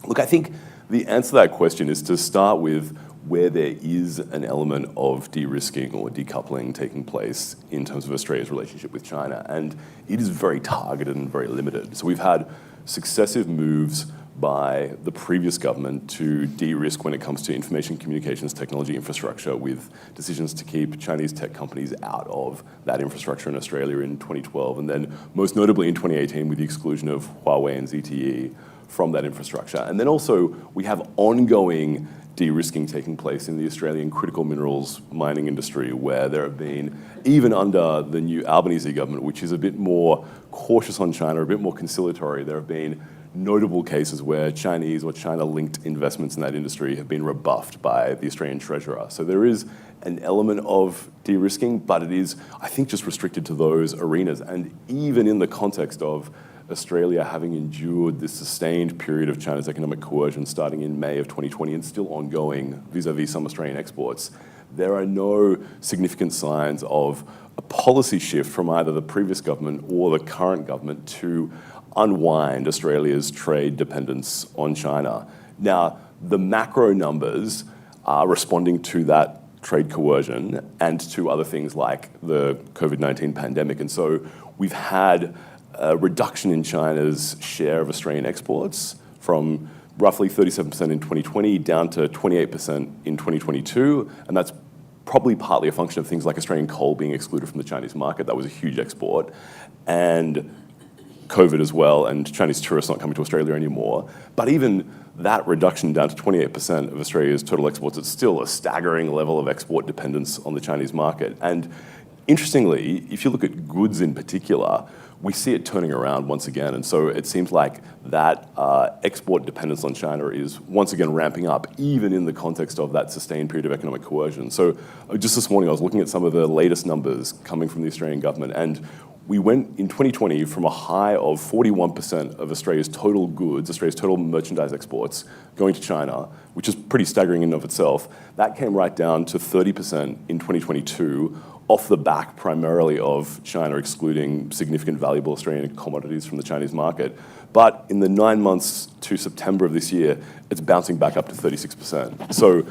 Look, I think the answer to that question is to start with where there is an element of de-risking or decoupling taking place in terms of Australia's relationship with China. And it is very targeted and very limited. So we've had successive moves by the previous government to de-risk when it comes to information communications technology infrastructure, with decisions to keep Chinese tech companies out of that infrastructure in Australia in 2012, and then most notably in 2018 with the exclusion of Huawei and ZTE from that infrastructure. And then also we have ongoing de-risking taking place in the Australian critical minerals mining industry, where there have been, even under the new Albanese government, which is a bit more cautious on China, a bit more conciliatory, there have been notable cases where Chinese or China-linked investments in that industry have been rebuffed by the Australian Treasurer. So there is an element of de-risking, but it is, I think, just restricted to those arenas. And even in the context of Australia having endured this sustained period of China's economic coercion starting in May of 2020 and still ongoing vis-a-vis some Australian exports, there are no significant signs of a policy shift from either the previous government or the current government to unwind Australia's trade dependence on China. Now, the macro numbers are responding to that trade coercion and to other things like the COVID-19 pandemic. And so we've had a reduction in China's share of Australian exports from roughly 37% in 2020 down to 28% in 2022. And that's probably partly a function of things like Australian coal being excluded from the Chinese market. That was a huge export. And COVID as well, and Chinese tourists not coming to Australia anymore. But even that reduction down to 28% of Australia's total exports, it's still a staggering level of export dependence on the Chinese market. And interestingly, if you look at goods in particular, we see it turning around once again. And so it seems like that export dependence on China is once again ramping up, even in the context of that sustained period of economic coercion. So just this morning, I was looking at some of the latest numbers coming from the Australian government, and we went in 2020 from a high of 41% of Australia's total goods, Australia's total merchandise exports going to China, which is pretty staggering in and of itself. That came right down to 30% in 2022, off the back primarily of China excluding significant valuable Australian commodities from the Chinese market. But in the 9 months to September of this year, it's bouncing back up to 36%. So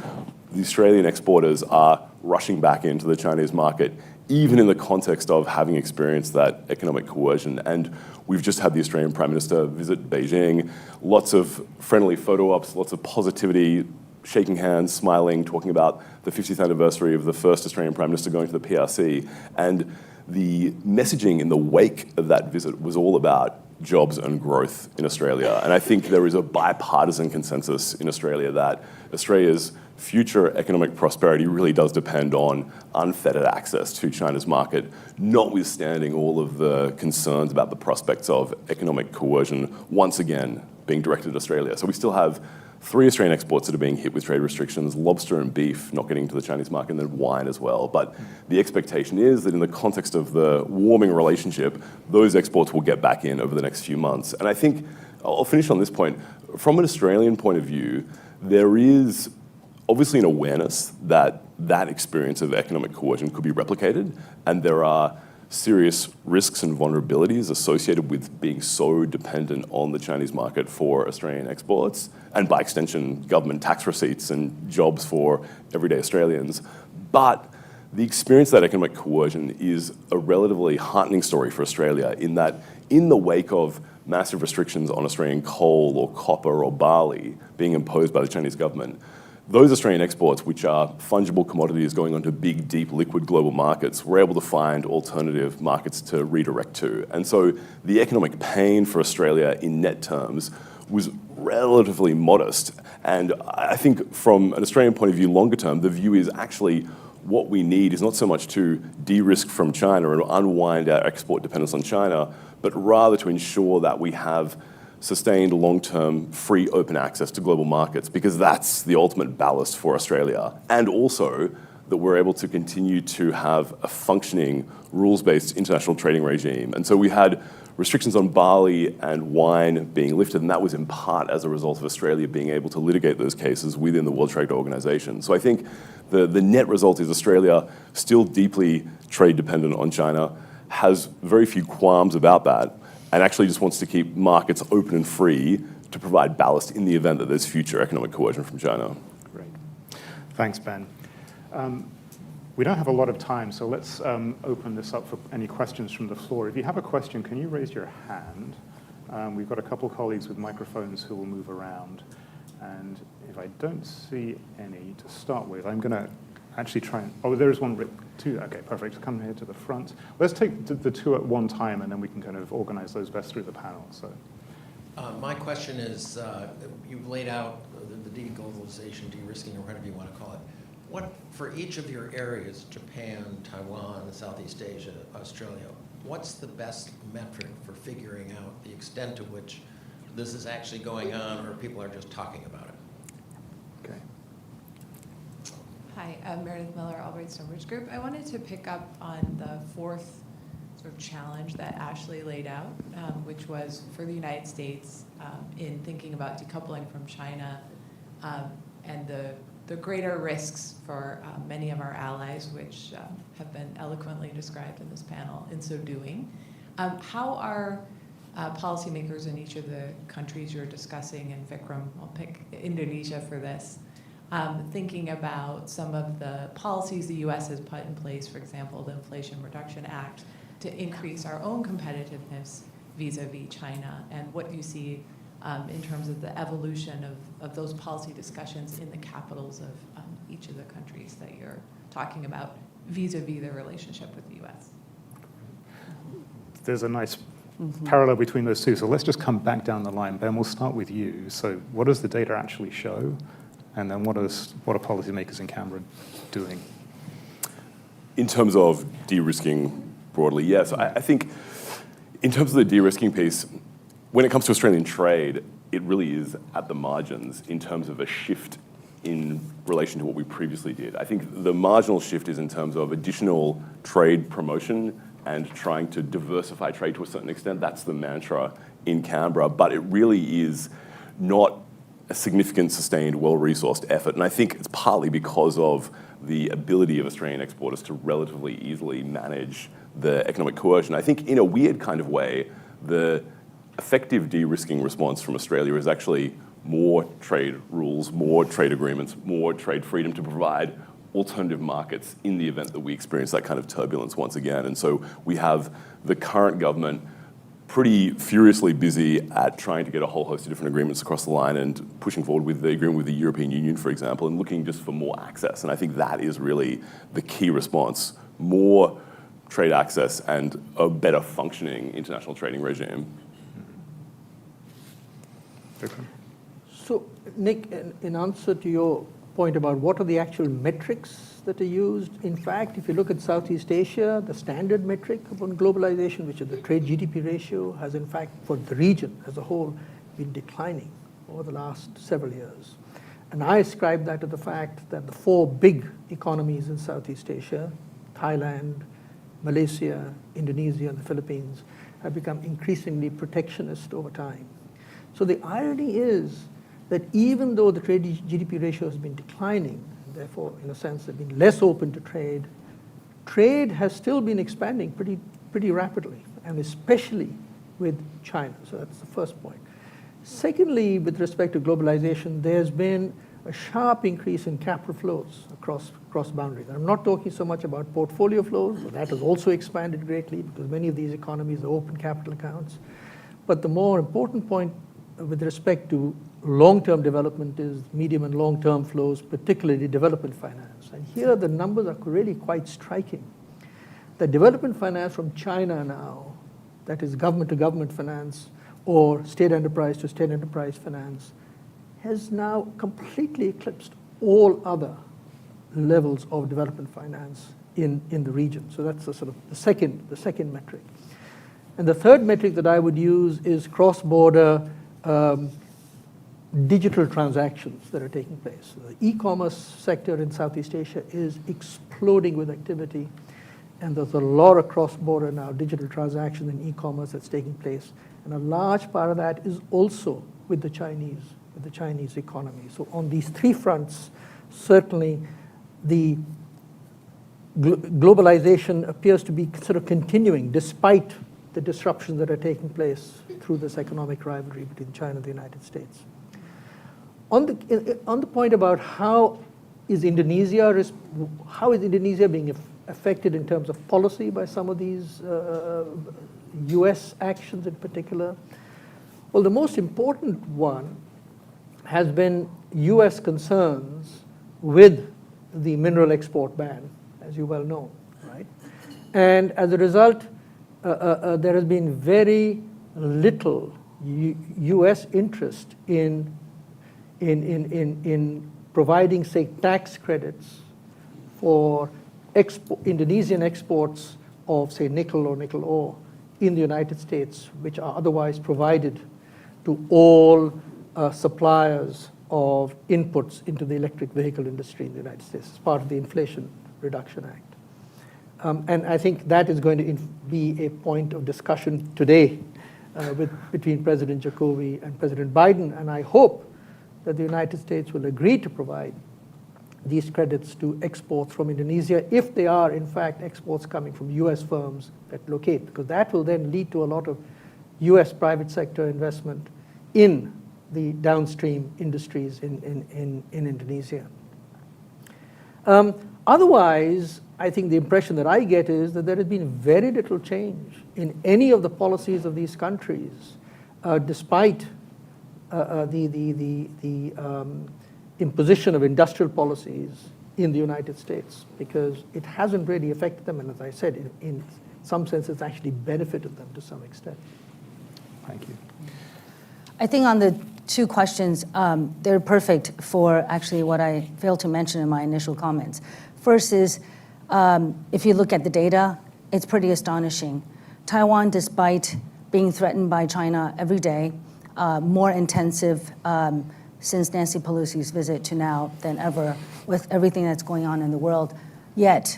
the Australian exporters are rushing back into the Chinese market, even in the context of having experienced that economic coercion. And we've just had the Australian Prime Minister visit Beijing, lots of friendly photo ops, lots of positivity shaking hands, smiling, talking about the 50th anniversary of the first Australian Prime Minister going to the PRC. And the messaging in the wake of that visit was all about jobs and growth in Australia. And I think there is a bipartisan consensus in Australia that Australia's future economic prosperity really does depend on unfettered access to China's market, notwithstanding all of the concerns about the prospects of economic coercion once again being directed at Australia. So we still have 3 Australian exports that are being hit with trade restrictions: lobster and beef not getting into the Chinese market, and then wine as well. But the expectation is that in the context of the warming relationship, those exports will get back in over the next few months. And I think, I'll finish on this point, from an Australian point of view, there is obviously an awareness that that experience of economic coercion could be replicated, and there are serious risks and vulnerabilities associated with being so dependent on the Chinese market for Australian exports, and by extension, government tax receipts and jobs for everyday Australians. But the experience of that economic coercion is a relatively heartening story for Australia, in that in the wake of massive restrictions on Australian coal or copper or barley being imposed by the Chinese government, those Australian exports, which are fungible commodities going onto big, deep, liquid global markets, were able to find alternative markets to redirect to. And so the economic pain for Australia in net terms was relatively modest. And I think from an Australian point of view, longer term, the view is actually what we need is not so much to de-risk from China and unwind our export dependence on China, but rather to ensure that we have sustained long-term free open access to global markets, because that's the ultimate ballast for Australia. And also that we're able to continue to have a functioning rules-based international trading regime. And so we had restrictions on barley and wine being lifted, and that was in part as a result of Australia being able to litigate those cases within the World Trade Organization. So I think the net result is Australia, still deeply trade dependent on China, has very few qualms about that, and actually just wants to keep markets open and free to provide ballast in the event that there's future economic coercion from China. Great. Thanks, Ben. We don't have a lot of time, so let's open this up for any questions from the floor. If you have a question, can you raise your hand? We've got a couple colleagues with microphones who will move around. And if I don't see any to start with, I'm going to actually try and, oh, there's one, two, okay, perfect. Come here to the front. Let's take the 2 at one time, and then we can kind of organize those best through the panel. So, my question is, you've laid out the deglobalization, de-risking, or whatever you want to call it. What, for each of your areas, Japan, Taiwan, Southeast Asia, Australia, what's the best metric for figuring out the extent to which this is actually going on, or people are just talking about it? okay. Hi, I'm Meredith Miller, Albright Stonebridge Group. I wanted to pick up on the 4th sort of challenge that Ashley laid out, which was for the United States in thinking about decoupling from China and the greater risks for many of our allies, which have been eloquently described in this panel, in so doing. How are policymakers in each of the countries you're discussing, and Vikram, I'll pick Indonesia for this, thinking about some of the policies the U.S. has put in place, for example, the Inflation Reduction Act, to increase our own competitiveness vis-a-vis China, and what you see in terms of the evolution of those policy discussions in the capitals of each of the countries that you're talking about vis-a-vis their relationship with the U.S. There's a nice parallel between those two. So let's just come back down the line. Ben, we'll start with you. So what does the data actually show? And then what are policymakers in Canberra doing? In terms of de-risking broadly, yes. I think in terms of the de-risking piece, when it comes to Australian trade, it really is at the margins in terms of a shift in relation to what we previously did. I think the marginal shift is in terms of additional trade promotion and trying to diversify trade to a certain extent. That's the mantra in Canberra, but it really is not a significant, sustained, well-resourced effort. And I think it's partly because of the ability of Australian exporters to relatively easily manage the economic coercion. I think in a weird kind of way, the effective de-risking response from Australia is actually more trade rules, more trade agreements, more trade freedom to provide alternative markets in the event that we experience that kind of turbulence once again. And so we have the current government pretty furiously busy at trying to get a whole host of different agreements across the line and pushing forward with the agreement with the European Union, for example, and looking just for more access. And I think that is really the key response: more trade access and a better functioning international trading regime. So, Nick, in answer to your point about what are the actual metrics that are used, in fact, if you look at Southeast Asia, the standard metric upon globalization, which is the trade GDP ratio, has in fact, for the region as a whole, been declining over the last several years. And I ascribe that to the fact that the 4 big economies in Southeast Asia, Thailand, Malaysia, Indonesia, and the Philippines, have become increasingly protectionist over time. So the irony is that even though the trade GDP ratio has been declining, and therefore, in a sense, they've been less open to trade, trade has still been expanding pretty rapidly, and especially with China. So that's the first point. Secondly, with respect to globalization, there's been a sharp increase in capital flows across boundaries. I'm not talking so much about portfolio flows, but that has also expanded greatly because many of these economies are open capital accounts. But the more important point with respect to long-term development is medium and long-term flows, particularly development finance. And here the numbers are really quite striking. The development finance from China now, that is government-to-government finance or state enterprise to state enterprise finance, has now completely eclipsed all other levels of development finance in the region. So that's the sort of the second metric. And the third metric that I would use is cross-border digital transactions that are taking place. The e-commerce sector in Southeast Asia is exploding with activity, and there's a lot of cross-border now digital transactions in e-commerce that's taking place. And a large part of that is also with the Chinese economy. So on these 3 fronts, certainly the globalization appears to be sort of continuing despite the disruptions that are taking place through this economic rivalry between China and the United States. On the point about how is Indonesia being affected in terms of policy by some of these U.S. actions in particular, well, the most important one has been U.S. concerns with the mineral export ban, as you well know, right? And as a result, there has been very little U.S. interest in providing, say, tax credits for Indonesian exports of, say, nickel or nickel ore in the United States, which are otherwise provided to all suppliers of inputs into the electric vehicle industry in the United States as part of the Inflation Reduction Act. And I think that is going to be a point of discussion today between President Jokowi and President Biden, and I hope that the United States will agree to provide these credits to exports from Indonesia if they are, in fact, exports coming from U.S. firms that locate, because that will then lead to a lot of U.S. private sector investment in the downstream industries in Indonesia. Otherwise, I think the impression that I get is that there has been very little change in any of the policies of these countries, despite the imposition of industrial policies in the United States, because it hasn't really affected them, and as I said, in some sense, it's actually benefited them to some extent. Thank you. I think on the 2 questions, they're perfect for actually what I failed to mention in my initial comments. First is, if you look at the data, it's pretty astonishing. Taiwan, despite being threatened by China every day, more intensive since Nancy Pelosi's visit to now than ever with everything that's going on in the world, yet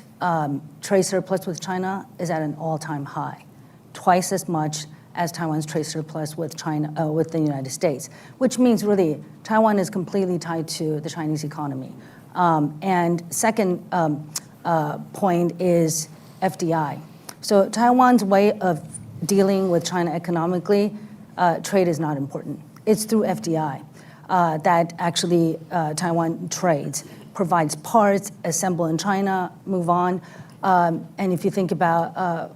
trade surplus with China is at an all-time high, twice as much as Taiwan's trade surplus with China, with the United States, which means really Taiwan is completely tied to the Chinese economy. And second point is FDI. So Taiwan's way of dealing with China economically, trade is not important. It's through FDI that actually Taiwan trades, provides parts, assemble in China, move on. And if you think about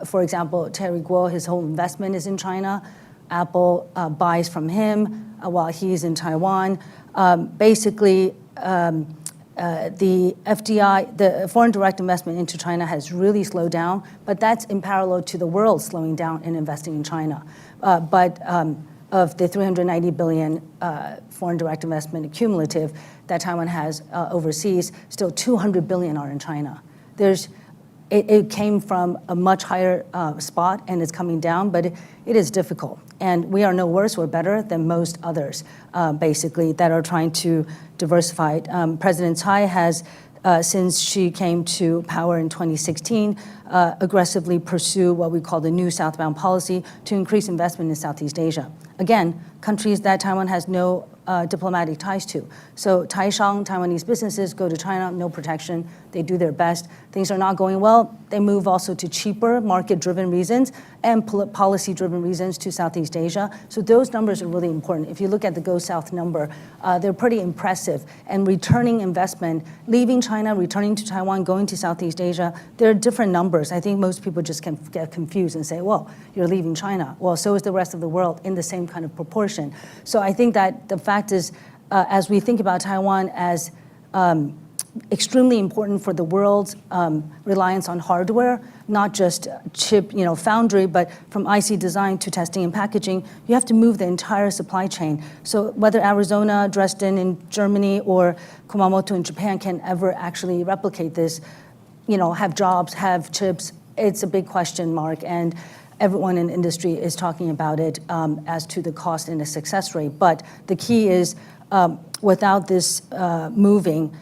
For example, Terry Guo, his whole investment is in China. Apple buys from him while he's in Taiwan. Basically, the FDI, the foreign direct investment into China has really slowed down, but that's in parallel to the world slowing down and investing in China. But of the 390 billion foreign direct investment cumulative that Taiwan has overseas, still 200 billion are in China. It came from a much higher spot and it's coming down, but it is difficult. And we are no worse or better than most others, basically, that are trying to diversify. President Tsai has, since she came to power in 2016, aggressively pursued what we call the new southbound policy to increase investment in Southeast Asia. Again, countries that Taiwan has no diplomatic ties to. So Taishang, Taiwanese businesses go to China, no protection, they do their best. Things are not going well, they move also to cheaper market-driven reasons and policy-driven reasons to Southeast Asia. So those numbers are really important. If you look at the Go South number, they're pretty impressive. And returning investment, leaving China, returning to Taiwan, going to Southeast Asia, there are different numbers. I think most people just can get confused and say, well, you're leaving China. Well, so is the rest of the world in the same kind of proportion. So I think that the fact is, as we think about Taiwan as extremely important for the world's reliance on hardware, not just chip, foundry, but from IC design to testing and packaging, you have to move the entire supply chain. So whether Arizona, Dresden in Germany, or Kumamoto in Japan can ever actually replicate this, have jobs, have chips, it's a big question mark. And everyone in the industry is talking about it as to the cost and the success rate. But the key is, without this moving,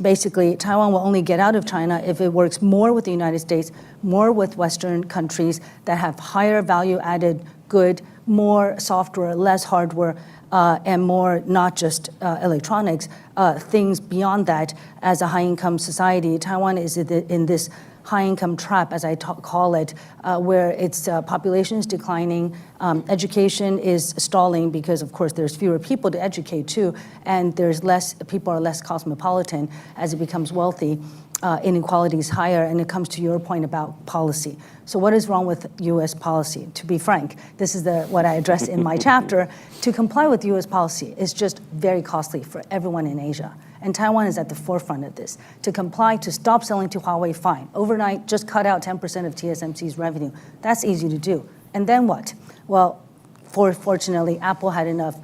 basically, Taiwan will only get out of China if it works more with the United States, more with Western countries that have higher value-added good, more software, less hardware, and more not just electronics, things beyond that. As a high-income society, Taiwan is in this high-income trap, as I call it, where its population is declining, education is stalling because, of course, there's fewer people to educate too, and people are less cosmopolitan as it becomes wealthy. Inequality is higher, and it comes to your point about policy. So what is wrong with U.S. policy? To be frank, this is what I addressed in my chapter. To comply with U.S. policy is just very costly for everyone in Asia. And Taiwan is at the forefront of this. To comply, to stop selling to Huawei, fine. Overnight, just cut out 10% of TSMC's revenue. That's easy to do. And then what? Well, fortunately, Apple had enough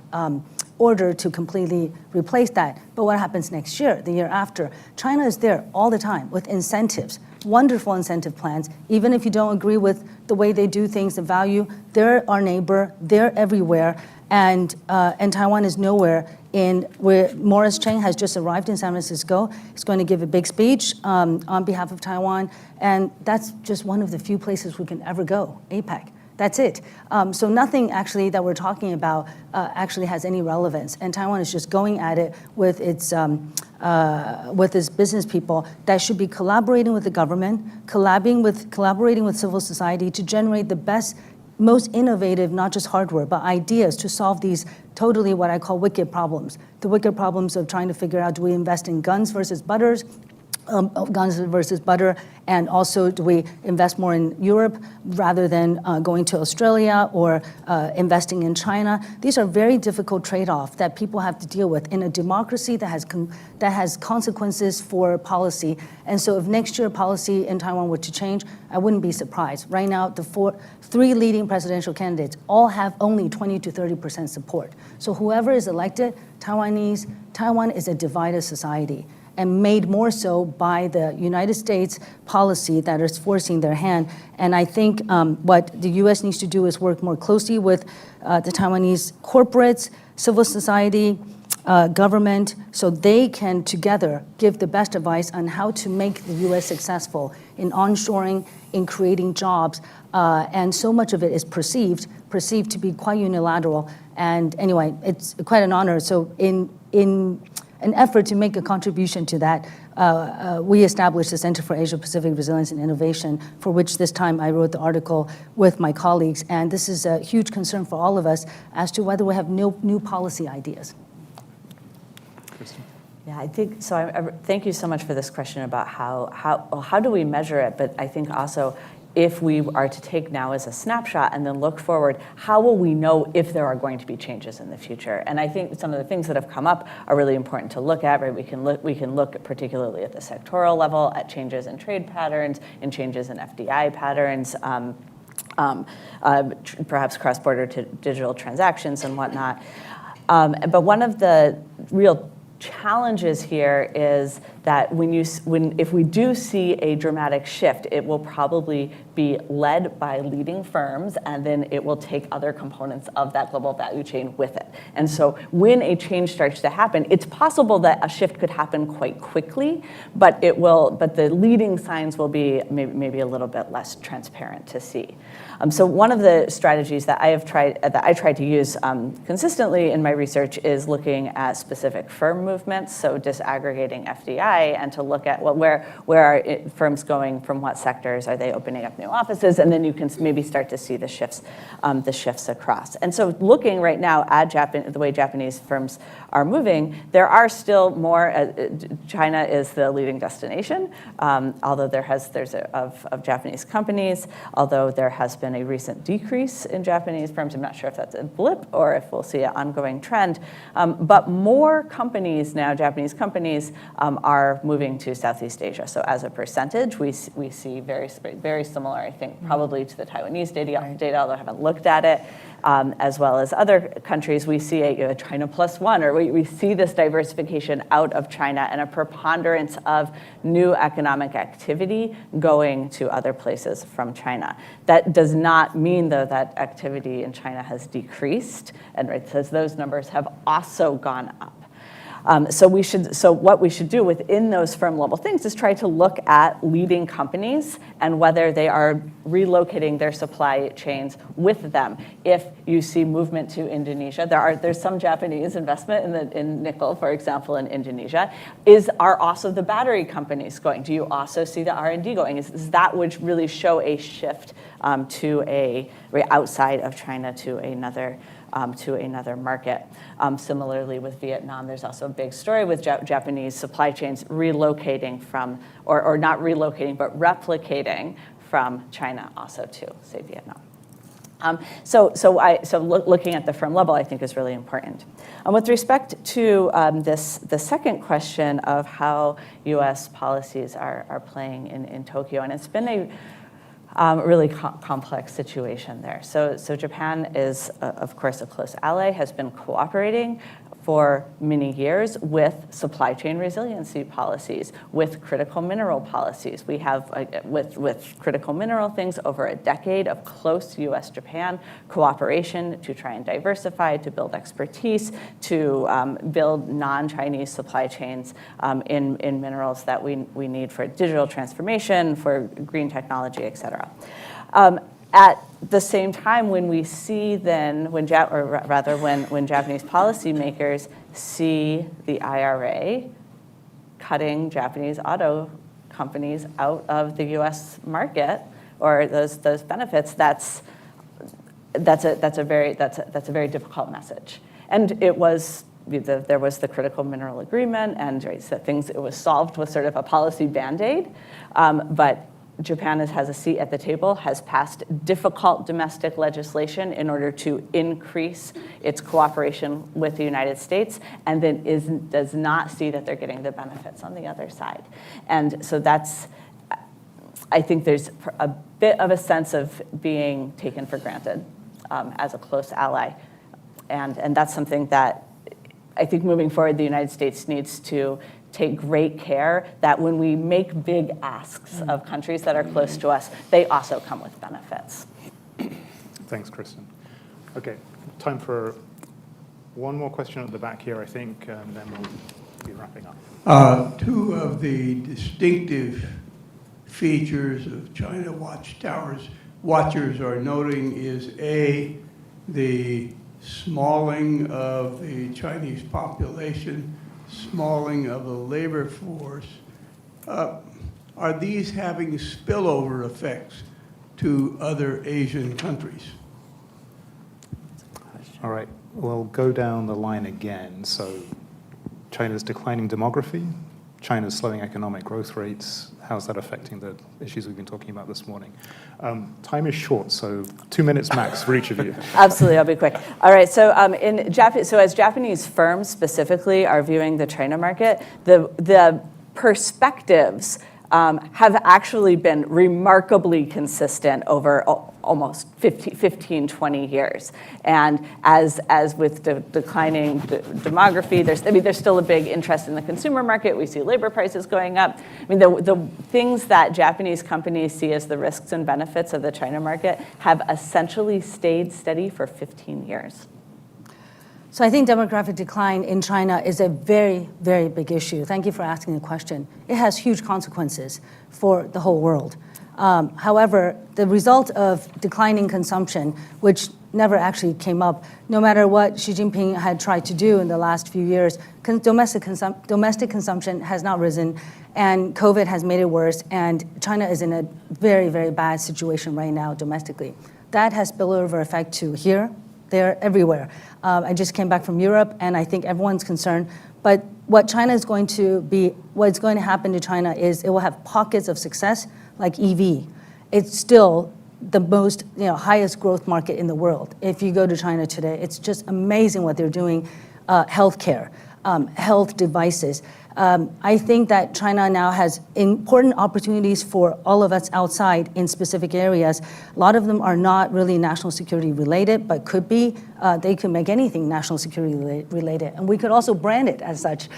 order to completely replace that. But what happens next year, the year after? China is there all the time with incentives, wonderful incentive plans. Even if you don't agree with the way they do things, the value, they're our neighbor, they're everywhere. And Taiwan is nowhere in where Morris Chang has just arrived in San Francisco. He's going to give a big speech on behalf of Taiwan. And that's just one of the few places we can ever go, APEC. That's it. So nothing actually that we're talking about actually has any relevance. And Taiwan is just going at it with its business people that should be collaborating with the government, collaborating with civil society to generate the best, most innovative, not just hardware, but ideas to solve these totally what I call wicked problems. The wicked problems of trying to figure out, do we invest in guns versus butter, and also do we invest more in Europe rather than going to Australia or investing in China? These are very difficult trade-offs that people have to deal with in a democracy that has consequences for policy. And so if next year policy in Taiwan were to change, I wouldn't be surprised. Right now, the three leading presidential candidates all have only 20 to 30% support. So whoever is elected, Taiwan is a divided society, and made more so by the United States policy that is forcing their hand. And I think what the U.S. needs to do is work more closely with the Taiwanese corporates, civil society, government, so they can together give the best advice on how to make the U.S. successful in onshoring, in creating jobs. And so much of it is perceived to be quite unilateral. And anyway, it's quite an honor. So in an effort to make a contribution to that, we established the Center for Asia-Pacific Resilience and Innovation, for which this time I wrote the article with my colleagues. And this is a huge concern for all of us as to whether we have new policy ideas. Yeah, I think so. Thank you so much for this question about how do we measure it? But I think also, if we are to take now as a snapshot and then look forward, how will we know if there are going to be changes in the future? And I think some of the things that have come up are really important to look at. Right, we can look particularly at the sectoral level at changes in trade patterns and changes in FDI patterns. Perhaps cross-border to digital transactions and whatnot. But one of the real challenges here is that if we do see a dramatic shift, it will probably be led by leading firms, and then it will take other components of that global value chain with it. And so when a change starts to happen, it's possible that a shift could happen quite quickly, but the leading signs will be maybe a little bit less transparent to see. So one of the strategies that I tried to use consistently in my research is looking at specific firm movements, so disaggregating FDI, and to look at where are firms going, from what sectors are they opening up new offices, and then you can maybe start to see the shifts across. And so looking right now at the way Japanese firms are moving, there are still more. China is the leading destination, although of Japanese companies. Although there has been a recent decrease in Japanese firms, I'm not sure if that's a blip or if we'll see an ongoing trend. But more companies now, Japanese companies, are moving to Southeast Asia. So as a percentage, we see very similar, I think, probably to the Taiwanese data, although I haven't looked at it. As well as other countries, we see a China plus one, or we see this diversification out of China and a preponderance of new economic activity going to other places from China. That does not mean, though, that activity in China has decreased, and right, says those numbers have also gone up. So what we should do within those firm level things is try to look at leading companies and whether they are relocating their supply chains with them. If you see movement to Indonesia, there's some Japanese investment in nickel, for example, in Indonesia. Are also the battery companies going? Do you also see the R&D going? Is that would really show a shift outside of China to another market. Similarly with Vietnam, there's also a big story with Japanese supply chains relocating from, or not relocating, but replicating from China also to, say, Vietnam. Looking at the firm level, I think, is really important. With respect to the second question of how U.S. policies are playing in Tokyo, and it's been a really complex situation there. So Japan is, of course, a close ally, has been cooperating for many years with supply chain resiliency policies, with critical mineral policies. We have, with critical mineral things, over a decade of close U.S.-Japan cooperation to try and diversify, to build expertise, to build non-Chinese supply chains in minerals that we need for digital transformation, for green technology, et cetera. At the same time, when we see then, when Japanese policymakers see the IRA cutting Japanese auto companies out of the U.S. market, or those benefits, that's a very difficult message. And there was the critical mineral agreement, and it was solved with sort of a policy band-aid, but Japan has a seat at the table, has passed difficult domestic legislation in order to increase its cooperation with the United States, and then does not see that they're getting the benefits on the other side. And so I think there's a bit of a sense of being taken for granted as a close ally. And that's something that I think moving forward, the United States needs to take great care that when we make big asks of countries that are close to us, they also come with benefits. Thanks, Kristen. Okay, time for one more question at the back here, I think, and then we'll be wrapping up. Two of the distinctive features of China watchers are noting is A, the smalling of the Chinese population, smalling of the labor force. Are these having spillover effects to other Asian countries? All right, we'll go down the line again. So China's declining demography, China's slowing economic growth rates. How's that affecting the issues we've been talking about this morning? Time is short, so 2 minutes max for each of you. Absolutely, I'll be quick. All right, so as Japanese firms specifically are viewing the China market, the perspectives have actually been remarkably consistent over almost 15, 20 years. And as with the declining demography, there's still a big interest in the consumer market. We see labor prices going up. I mean, the things that Japanese companies see as the risks and benefits of the China market have essentially stayed steady for 15 years. So I think demographic decline in China is a very, very big issue. Thank you for asking the question. It has huge consequences for the whole world. However, the result of declining consumption, which never actually came up, no matter what Xi Jinping had tried to do in the last few years, domestic consumption has not risen, and COVID has made it worse, and China is in a very, very bad situation right now domestically. That has spillover effect to here, there, everywhere. I just came back from Europe, and I think everyone's concerned. But what's going to happen to China is it will have pockets of success, like EV. It's still the most, highest growth market in the world. If you go to China today, it's just amazing what they're doing. Healthcare, health devices. I think that China now has important opportunities for all of us outside in specific areas. A lot of them are not really national security related, but could be. They could make anything national security related. And we could also brand it as such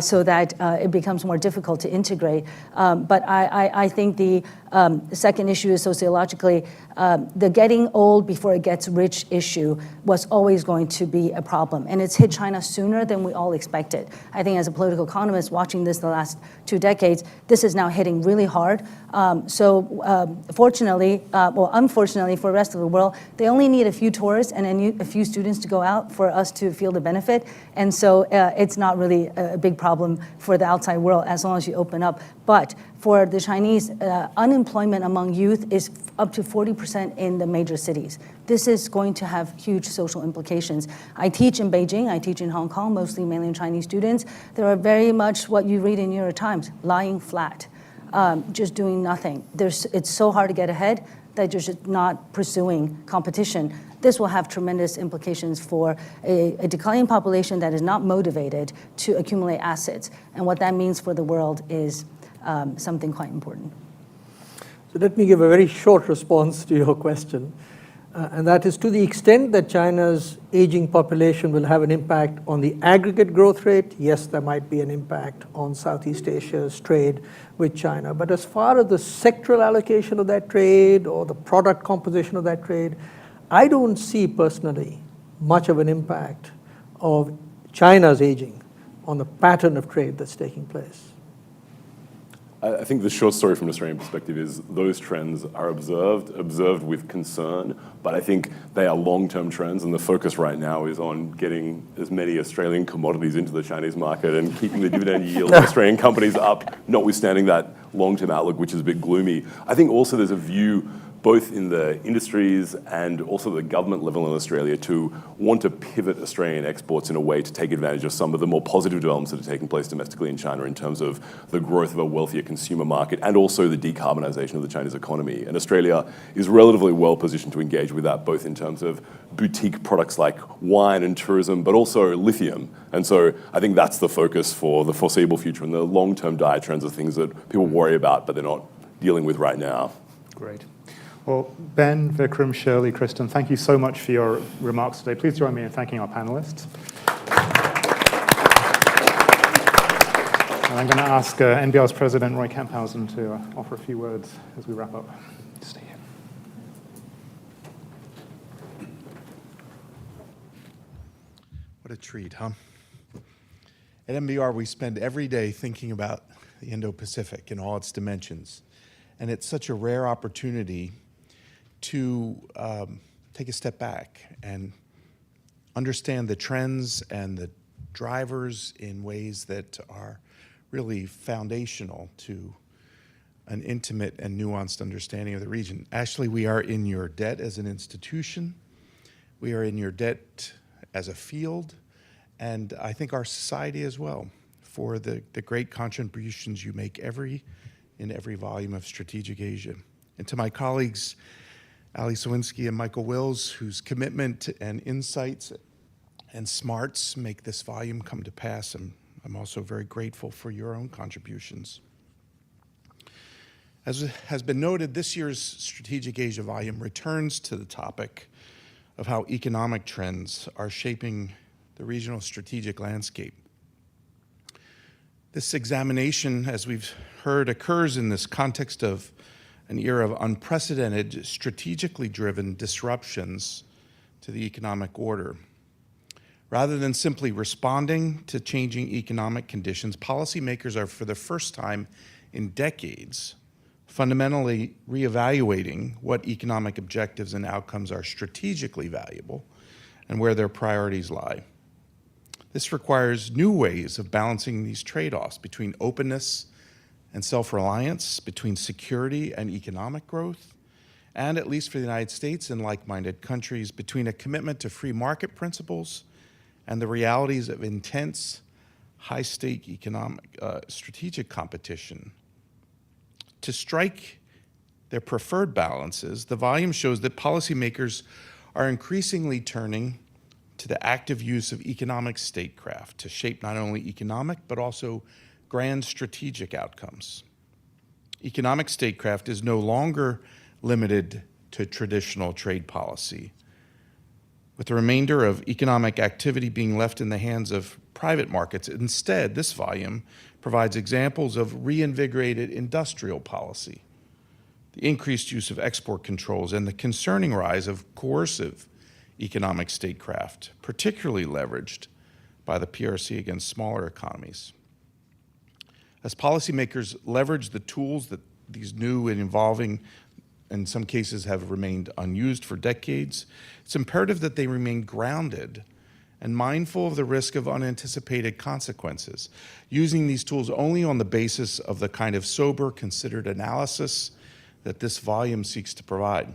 so that it becomes more difficult to integrate. But I think the second issue is sociologically, the getting old before it gets rich issue was always going to be a problem. And it's hit China sooner than we all expected. I think as a political economist watching this the last 2 decades, this is now hitting really hard. Fortunately, unfortunately for the rest of the world, they only need a few tourists and a few students to go out for us to feel the benefit. And so it's not really a big problem for the outside world as long as you open up. But for the Chinese, unemployment among youth is up to 40% in the major cities. This is going to have huge social implications. I teach in Beijing, I teach in Hong Kong, mostly mainland Chinese students. They are very much what you read in New York Times, lying flat, just doing nothing. It's so hard to get ahead that you're just not pursuing competition. This will have tremendous implications for a declining population that is not motivated to accumulate assets. And what that means for the world is something quite important. So let me give a very short response to your question. And that is, to the extent that China's aging population will have an impact on the aggregate growth rate, yes, there might be an impact on Southeast Asia's trade with China. But as far as the sectoral allocation of that trade or the product composition of that trade, I don't see personally much of an impact of China's aging on the pattern of trade that's taking place. I think the short story from an Australian perspective is those trends are observed with concern, but I think they are long-term trends, and the focus right now is on getting as many Australian commodities into the Chinese market and keeping the dividend yield of Australian companies up, notwithstanding that long-term outlook, which is a bit gloomy. I think also there's a view both in the industries and also the government level in Australia to want to pivot Australian exports in a way to take advantage of some of the more positive developments that are taking place domestically in China in terms of the growth of a wealthier consumer market and also the decarbonisation of the Chinese economy. And Australia is relatively well positioned to engage with that, both in terms of boutique products like wine and tourism, but also lithium. And so I think that's the focus for the foreseeable future, and the long-term dire trends are things that people worry about, but they're not dealing with right now. Great. Well, Ben, Vikram, Shirley, Kristen, thank you so much for your remarks today. Please join me in thanking our panelists. And I'm going to ask NBR's President Roy Camphausen to offer a few words as we wrap up. Stay here. What a treat, huh? At NBR, we spend every day thinking about the Indo-Pacific in all its dimensions. And it's such a rare opportunity to take a step back and understand the trends and the drivers in ways that are really foundational to an intimate and nuanced understanding of the region. Ashley, we are in your debt as an institution. We are in your debt as a field, and I think our society as well. for the great contributions you make in every volume of Strategic Asia. And to my colleagues, Ali Sawinski and Michael Wills, whose commitment and insights and smarts make this volume come to pass, I'm also very grateful for your own contributions. As has been noted, this year's Strategic Asia volume returns to the topic of how economic trends are shaping the regional strategic landscape. This examination, as we've heard, occurs in this context of an era of unprecedented, strategically driven disruptions to the economic order. Rather than simply responding to changing economic conditions, policymakers are, for the first time in decades, fundamentally reevaluating what economic objectives and outcomes are strategically valuable and where their priorities lie. This requires new ways of balancing these trade-offs between openness and self-reliance, between security and economic growth, and, at least for the United States and like-minded countries, between a commitment to free market principles and the realities of intense, high-stake economic strategic competition. To strike their preferred balances, the volume shows that policymakers are increasingly turning to the active use of economic statecraft to shape not only economic but also grand strategic outcomes. Economic statecraft is no longer limited to traditional trade policy, with the remainder of economic activity being left in the hands of private markets. Instead, this volume provides examples of reinvigorated industrial policy, the increased use of export controls, and the concerning rise of coercive economic statecraft, particularly leveraged by the PRC against smaller economies. As policymakers leverage the tools that these new and evolving, in some cases, have remained unused for decades, it's imperative that they remain grounded and mindful of the risk of unanticipated consequences, using these tools only on the basis of the kind of sober, considered analysis that this volume seeks to provide.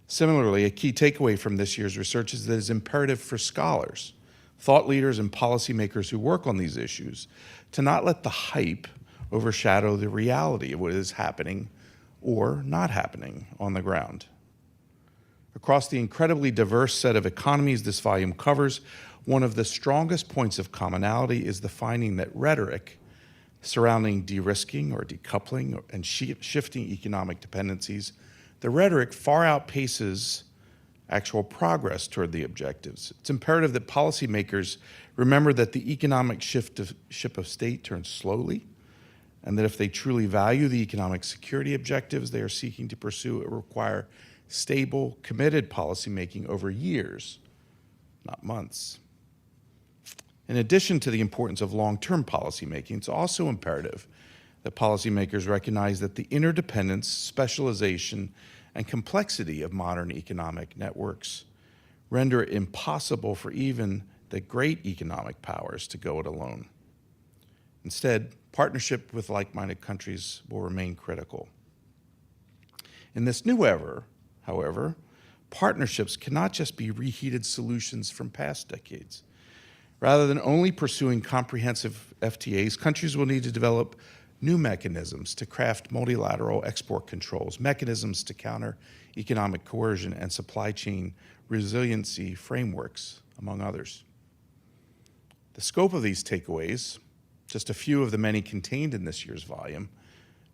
Similarly, a key takeaway from this year's research is that it is imperative for scholars, thought leaders, and policymakers who work on these issues to not let the hype overshadow the reality of what is happening or not happening on the ground. Across the incredibly diverse set of economies this volume covers, one of the strongest points of commonality is the finding that rhetoric surrounding de-risking or decoupling and shifting economic dependencies, the rhetoric far outpaces actual progress toward the objectives. It's imperative that policymakers remember that the economic ship of state turns slowly, and that if they truly value the economic security objectives they are seeking to pursue, it will require stable, committed policymaking over years, not months. In addition to the importance of long-term policymaking, it's also imperative that policymakers recognize that the interdependence, specialization, and complexity of modern economic networks render it impossible for even the great economic powers to go it alone. Instead, partnership with like-minded countries will remain critical. In this new era, however, partnerships cannot just be reheated solutions from past decades. Rather than only pursuing comprehensive FTAs, countries will need to develop new mechanisms to craft multilateral export controls, mechanisms to counter economic coercion, and supply chain resiliency frameworks, among others. The scope of these takeaways, just a few of the many contained in this year's volume,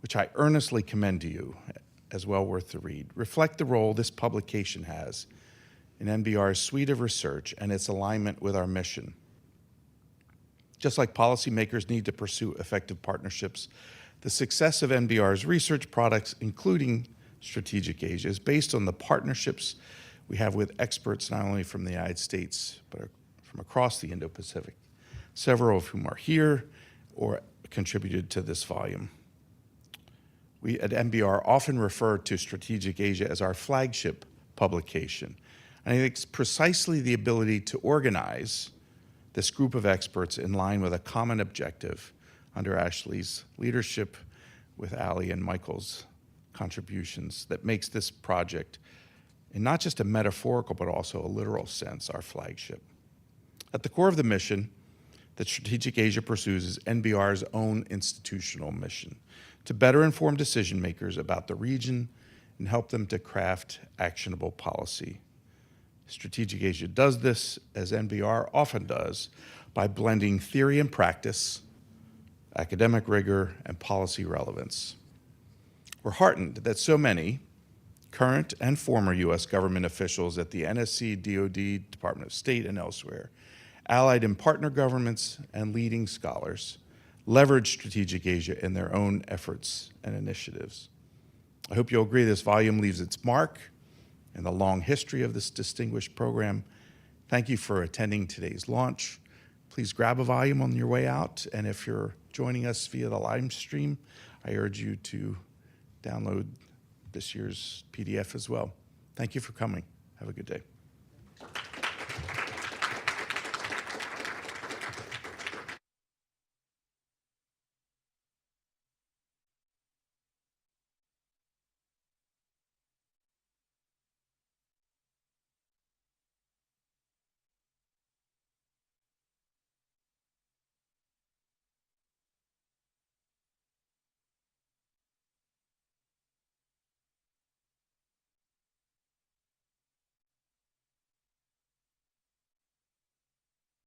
which I earnestly commend to you as well worth the read, reflect the role this publication has in NBR's suite of research and its alignment with our mission. Just like policymakers need to pursue effective partnerships, the success of NBR's research products, including Strategic Asia, is based on the partnerships we have with experts not only from the United States, but from across the Indo-Pacific, several of whom are here or contributed to this volume. We at NBR often refer to Strategic Asia as our flagship publication. And I think it's precisely the ability to organize this group of experts in line with a common objective under Ashley's leadership with Ali and Michael's contributions that makes this project, in not just a metaphorical but also a literal sense, our flagship. At the core of the mission, that Strategic Asia pursues is NBR's own institutional mission to better inform decision makers about the region and help them to craft actionable policy. Strategic Asia does this, as NBR often does, by blending theory and practice, academic rigor, and policy relevance. We're heartened that so many current and former U.S. government officials at the NSC, DoD, Department of State, and elsewhere, allied in partner governments and leading scholars, leverage Strategic Asia in their own efforts and initiatives. I hope you'll agree this volume leaves its mark in the long history of this distinguished program. Thank you for attending today's launch. Please grab a volume on your way out, and if you're joining us via the live stream, I urge you to download this year's PDF as well. Thank you for coming. Have a good day.